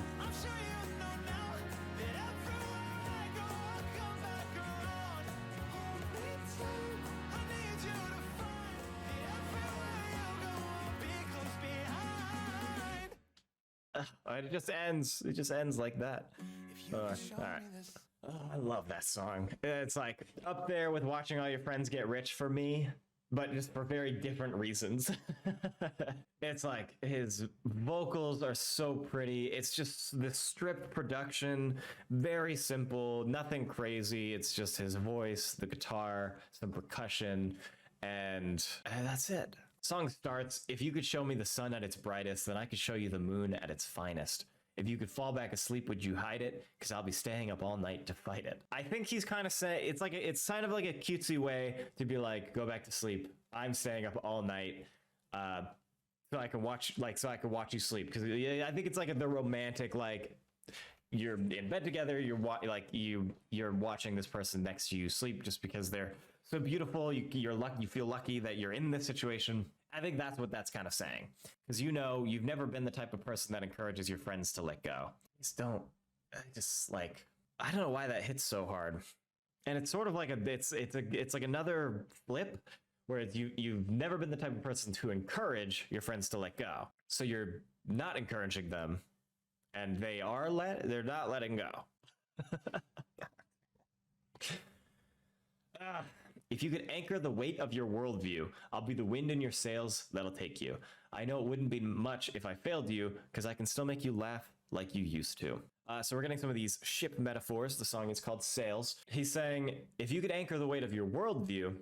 It just ends like that. All right. Oh, I love that song. It's like up there with watching all your friends get rich for me, but just for very different reasons. It's like his vocals are so pretty. It's just the stripped production, very simple, nothing crazy. It's just his voice, the guitar, some percussion, and that's it. Song starts, if you could show me the sun at its brightest, then I could show you the moon at its finest. If you could fall back asleep, would you hide it? Because I'll be staying up all night to fight it. I think he's kind of saying, it's kind of like a cutesy way to be like, go back to sleep. I'm staying up all night. So I can watch you sleep. Because I think it's like the romantic, like, you're in bed together, you're watching this person next to you sleep just because they're so beautiful. You're lucky, you feel lucky that you're in this situation. I think that's what that's kind of saying, because you've never been the type of person that encourages your friends to let go. I don't know why that hits so hard. And it's sort of like it's like another flip where you've never been the type of person to encourage your friends to let go. So you're not encouraging them, and they're not letting go. If you could anchor the weight of your worldview, I'll be the wind in your sails that'll take you. I know it wouldn't be much if I failed you, because I can still make you laugh like you used to. So we're getting some of these ship metaphors. The song is called Sails. He's saying, if you could anchor the weight of your worldview,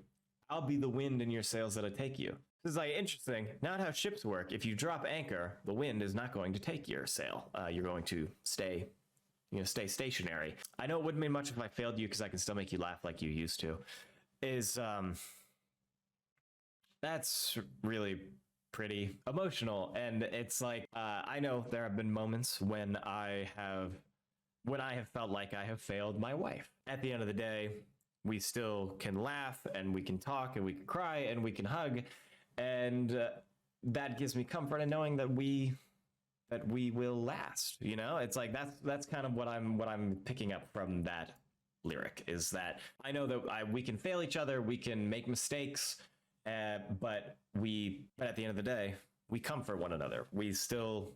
I'll be the wind in your sails that'll take you. This is like interesting. Not how ships work. If you drop anchor, the wind is not going to take your sail. You're going to stay stationary. I know it wouldn't mean much if I failed you, because I can still make you laugh like you used to. That's really pretty emotional. And it's like, I know there have been moments when I have felt like I have failed my wife. At the end of the day, we still can laugh, and we can talk, and we can cry, and we can hug, and that gives me comfort in knowing that we will last. It's like that's kind of what I'm picking up from that lyric, is that I know that we can fail each other, we can make mistakes, but at the end of the day, we comfort one another. We still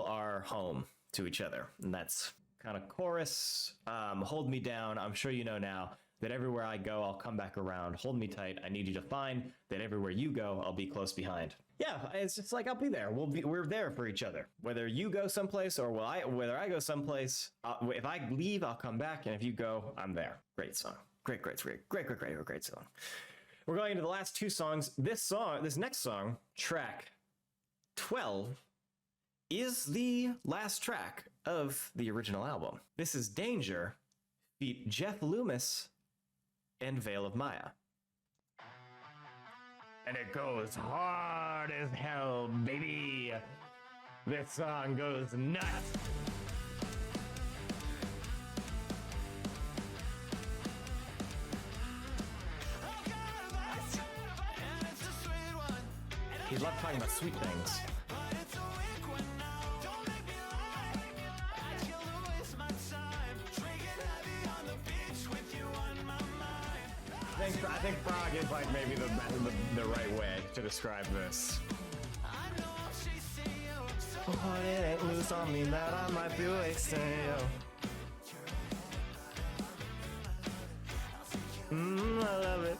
are home to each other, and that's kind of chorus. Hold me down. I'm sure you know now that everywhere I go, I'll come back around. Hold me tight. I need you to find that everywhere you go, I'll be close behind. Yeah, it's just like, I'll be there. We're there for each other. Whether you go someplace or whether I go someplace, if I leave, I'll come back. And if you go, I'm there. Great song. Great song. We're going into the last two songs. This next song, track 12, is the last track of the original album. This is Danger, feat. Jeff Loomis and Veil of Maya. And it goes hard as hell, baby. This song goes nuts. He loved talking about sweet things. I think Frog is like maybe the right way to describe this. Oh, it ain't loose on me that I might be wasting you. I love it.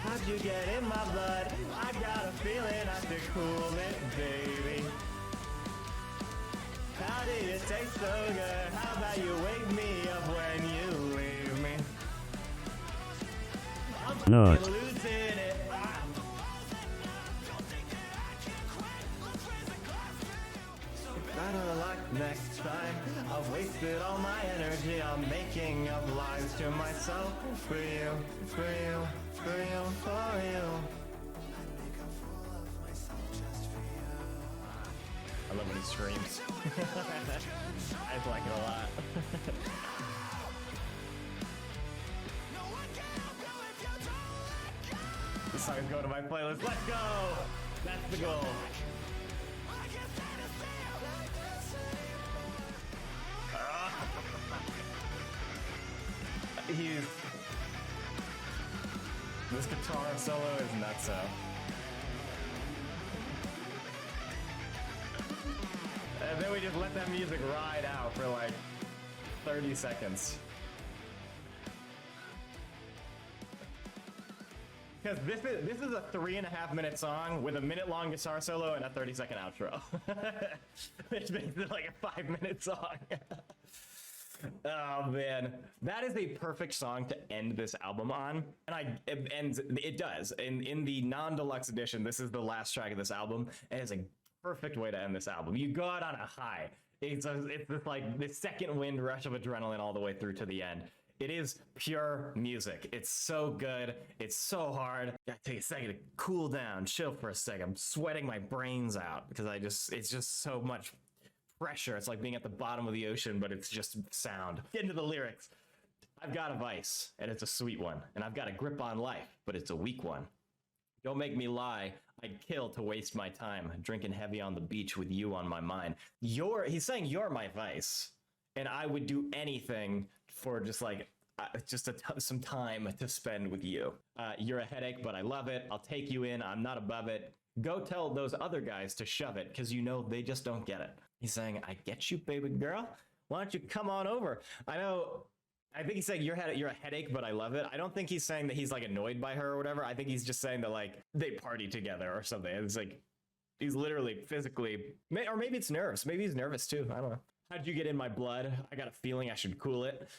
How'd you get in my blood? I got a feeling I should cool it, baby. How did it taste so good? How about you wake me up when you leave me? I'm Not losing it. Better luck next time. I've wasted all my energy on making up lies to myself. For you, for you, for you, for you. I love when he screams. I just like it a lot. This song is going to my playlist. Let's go! That's the goal. This guitar solo is nutso. And then we just let that music ride out for like 30 seconds. Because this is a 3.5-minute song with a minute-long guitar solo and a 30-second outro. Which makes it like a 5-minute song. Oh man, that is a perfect song to end this album on, and it does. In the non-deluxe edition, this is the last track of this album, and it's a perfect way to end this album. You go out on a high. It's just like the second wind rush of adrenaline all the way through to the end. It is pure music. It's so good. It's so hard. Gotta take a second to cool down, chill for a second. I'm sweating my brains out because it's just so much pressure. It's like being at the bottom of the ocean, but it's just sound. Get into the lyrics. I've got a vice, and it's a sweet one. And I've got a grip on life, but it's a weak one. Don't make me lie. I'd kill to waste my time drinking heavy on the beach with you on my mind. He's saying you're my vice, and I would do anything for just like some time to spend with you. You're a headache, but I love it. I'll take you in. I'm not above it. Go tell those other guys to shove it, because you know they just don't get it. He's saying, I get you, baby girl. Why don't you come on over? I think he's saying you're a headache, but I love it. I don't think he's saying that he's like annoyed by her or whatever. I think he's just saying that like they party together or something. It's like he's literally physically, or maybe it's nerves. Maybe he's nervous too. I don't know. How'd you get in my blood? I got a feeling I should cool it.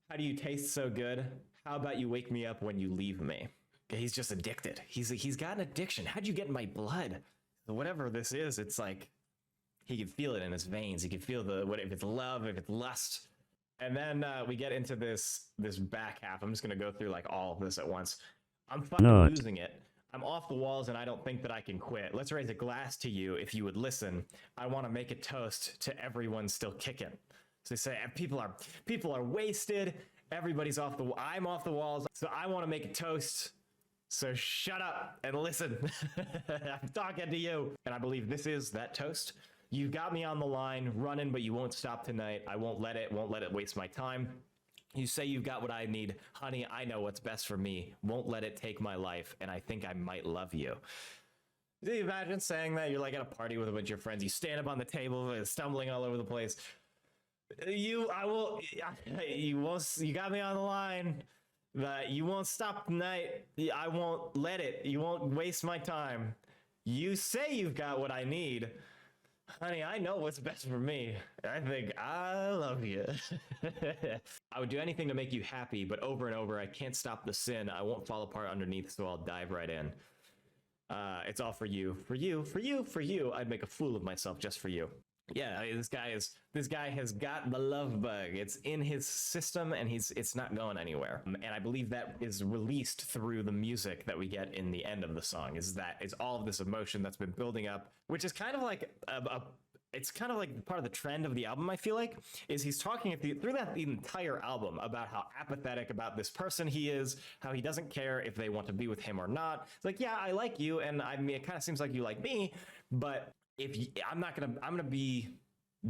How do you taste so good? How about you wake me up when you leave me? He's just addicted. He's got an addiction. How'd you get in my blood? Whatever this is, it's like he can feel it in his veins. He can feel if it's love, if it's lust. And then we get into this back half. I'm just gonna go through like all of this at once. I'm fucking losing it. I'm off the walls and I don't think that I can quit. Let's raise a glass to you if you would listen. I want to make a toast to everyone still kicking. So they say people are wasted. Everybody's I'm off the walls. So I want to make a toast. So shut up and listen. I'm talking to you. And I believe this is that toast. You've got me on the line, running, but you won't stop tonight. I won't let it waste my time. You say you've got what I need. Honey, I know what's best for me. Won't let it take my life, and I think I might love you. Do you imagine saying that? You're like at a party with a bunch of your friends. You stand up on the table, stumbling all over the place. You got me on the line. But you won't stop tonight. I won't let it. You won't waste my time. You say you've got what I need. Honey, I know what's best for me. I think I love you. I would do anything to make you happy, but over and over, I can't stop the sin. I won't fall apart underneath, so I'll dive right in. It's all for you. For you, for you, for you. I'd make a fool of myself just for you. Yeah, this guy has got the love bug. It's in his system, and it's not going anywhere. And I believe that is released through the music that we get in the end of the song. Is all of this emotion that's been building up, which is kind of like it's kind of like part of the trend of the album. I feel like is he's talking through the entire album about how apathetic about this person he is, how he doesn't care if they want to be with him or not. It's like, yeah, I like you, and I mean, it kind of seems like you like me, but I'm gonna be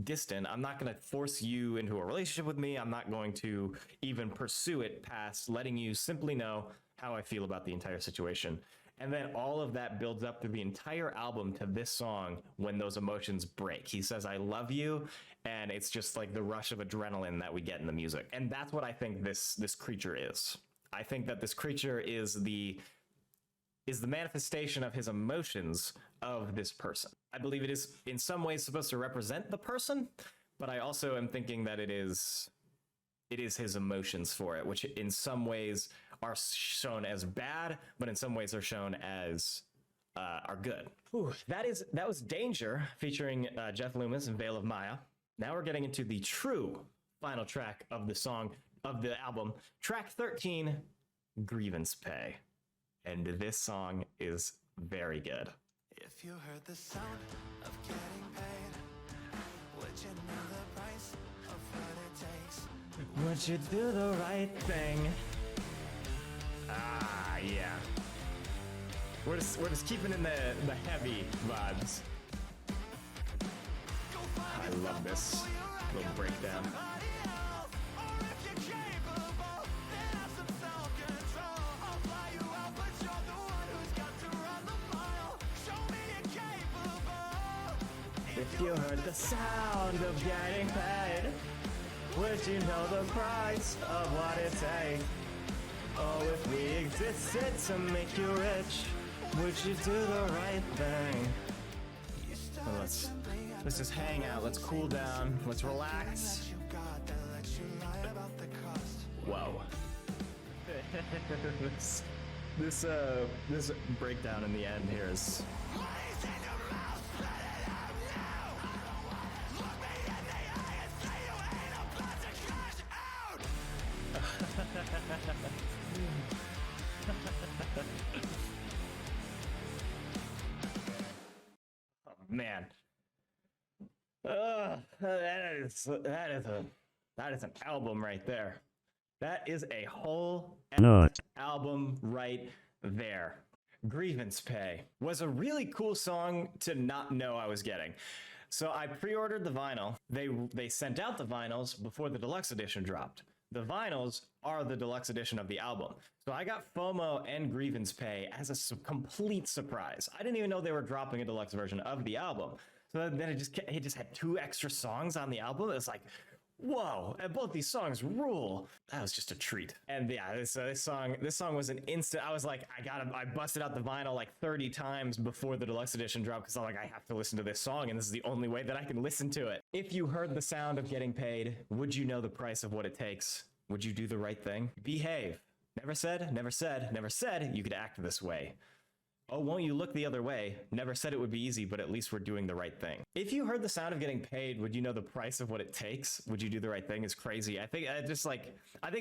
distant. I'm not gonna force you into a relationship with me. I'm not going to even pursue it past letting you simply know how I feel about the entire situation. And then all of that builds up through the entire album to this song when those emotions break. He says, I love you, and it's just like the rush of adrenaline that we get in the music. And that's what I think this creature is. I think that this creature is the manifestation of his emotions of this person. I believe it is in some ways supposed to represent the person, but I also am thinking that it is his emotions for it, which in some ways are shown as bad, but in some ways are shown as are good. Ooh, that was Danger featuring Jeff Loomis and Veil of Maya. Now we're getting into the true final track of the album, track 13, Grievance Pay. And this song is very good. If you heard the sound of getting paid, would you know the price of what it takes? Would you do the right thing? Ah, yeah. We're just keeping in the heavy vibes. I love this little breakdown. If you heard the sound of getting paid, would you know the price of what it takes? Oh, if we existed to make you rich, would you do the right thing? Well, let's just hang out. Let's cool down. Let's relax. Whoa. this breakdown in the end here is. Oh man. That is an album right there. That is a whole album right there. Grievance Pay was a really cool song to not know I was getting. So I pre-ordered the vinyl. They sent out the vinyls before the deluxe edition dropped. The vinyls are the deluxe edition of the album. So I got FOMO and Grievance Pay as a complete surprise. I didn't even know they were dropping a deluxe version of the album. So then it just had 2 extra songs on the album. It was like, whoa, and both these songs rule. That was just a treat. And yeah, this song was an instant. I was like, I busted out the vinyl like 30 times before the deluxe edition dropped because I'm like, I have to listen to this song, and this is the only way that I can listen to it. If you heard the sound of getting paid, would you know the price of what it takes? Would you do the right thing? Behave. Never said, never said, never said you could act this way. Oh, won't you look the other way? Never said it would be easy, but at least we're doing the right thing. If you heard the sound of getting paid, would you know the price of what it takes? Would you do the right thing? Is crazy. I think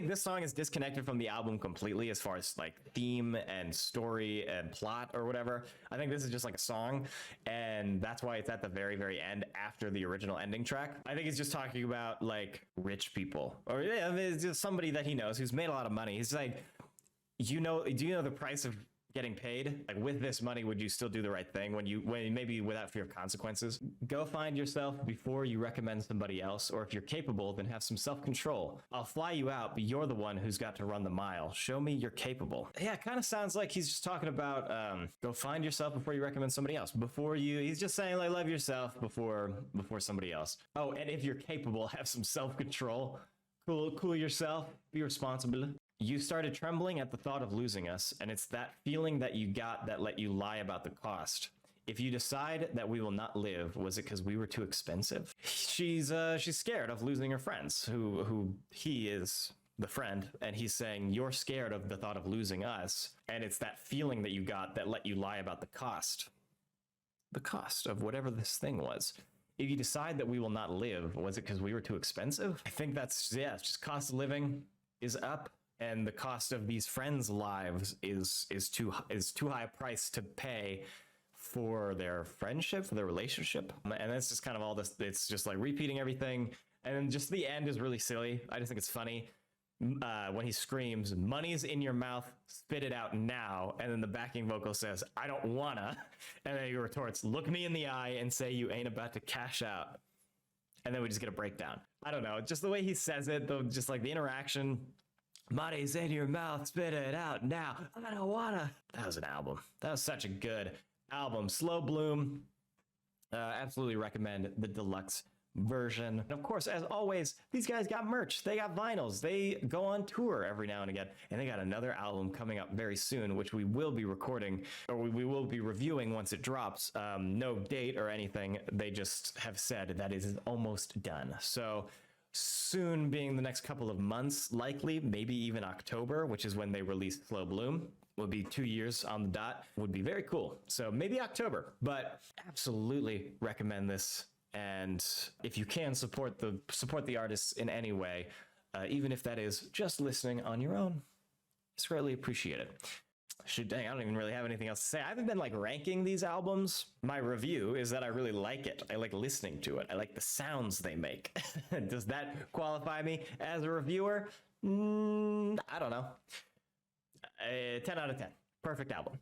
this song is disconnected from the album completely as far as like theme and story and plot or whatever. I think this is just like a song, and that's why it's at the very, very end after the original ending track. I think he's just talking about like rich people, or yeah, it's just somebody that he knows who's made a lot of money. He's like, do you know the price of getting paid? Like, with this money, would you still do the right thing when maybe without fear of consequences? Go find yourself before you recommend somebody else, or if you're capable, then have some self-control. I'll fly you out, but you're the one who's got to run the mile. Show me you're capable. Yeah, it kind of sounds like he's just talking about go find yourself before you recommend somebody else. He's just saying like love yourself before somebody else. Oh, and if you're capable, have some self-control. Cool yourself. Be responsible. You started trembling at the thought of losing us, and it's that feeling that you got that let you lie about the cost. If you decide that we will not live, was it because we were too expensive? She's scared of losing her friends, who he is the friend, and he's saying you're scared of the thought of losing us, and it's that feeling that you got that let you lie about the cost. The cost of whatever this thing was. If you decide that we will not live, was it because we were too expensive? I think it's just cost of living is up. And the cost of these friends' lives is too high a price to pay for their friendship, for their relationship. And that's just kind of all this. It's just like repeating everything. And then just the end is really silly. I just think it's funny when he screams, "Money's in your mouth, spit it out now." And then the backing vocal says, "I don't wanna." And then he retorts, "Look me in the eye and say you ain't about to cash out." And then we just get a breakdown. I don't know. Just the way he says it, though, just like the interaction. Money's in your mouth, spit it out now. I don't wanna. That was an album. That was such a good album. Slow Bloom. Absolutely recommend the deluxe version. And of course, as always, these guys got merch. They got vinyls. They go on tour every now and again. And they got another album coming up very soon, which we will be recording, or we will be reviewing once it drops. No date or anything. They just have said that it is almost done. So soon, being the next couple of months, likely, maybe even October, which is when they released Slow Bloom, would be 2 years on the dot, would be very cool. So maybe October, but absolutely recommend this. And if you can support the artists in any way, even if that is just listening on your own, it's greatly appreciated. Dang, I don't even really have anything else to say. I haven't been like ranking these albums. My review is that I really like it. I like listening to it. I like the sounds they make. Does that qualify me as a reviewer? I don't know. 10 out of 10. Perfect album.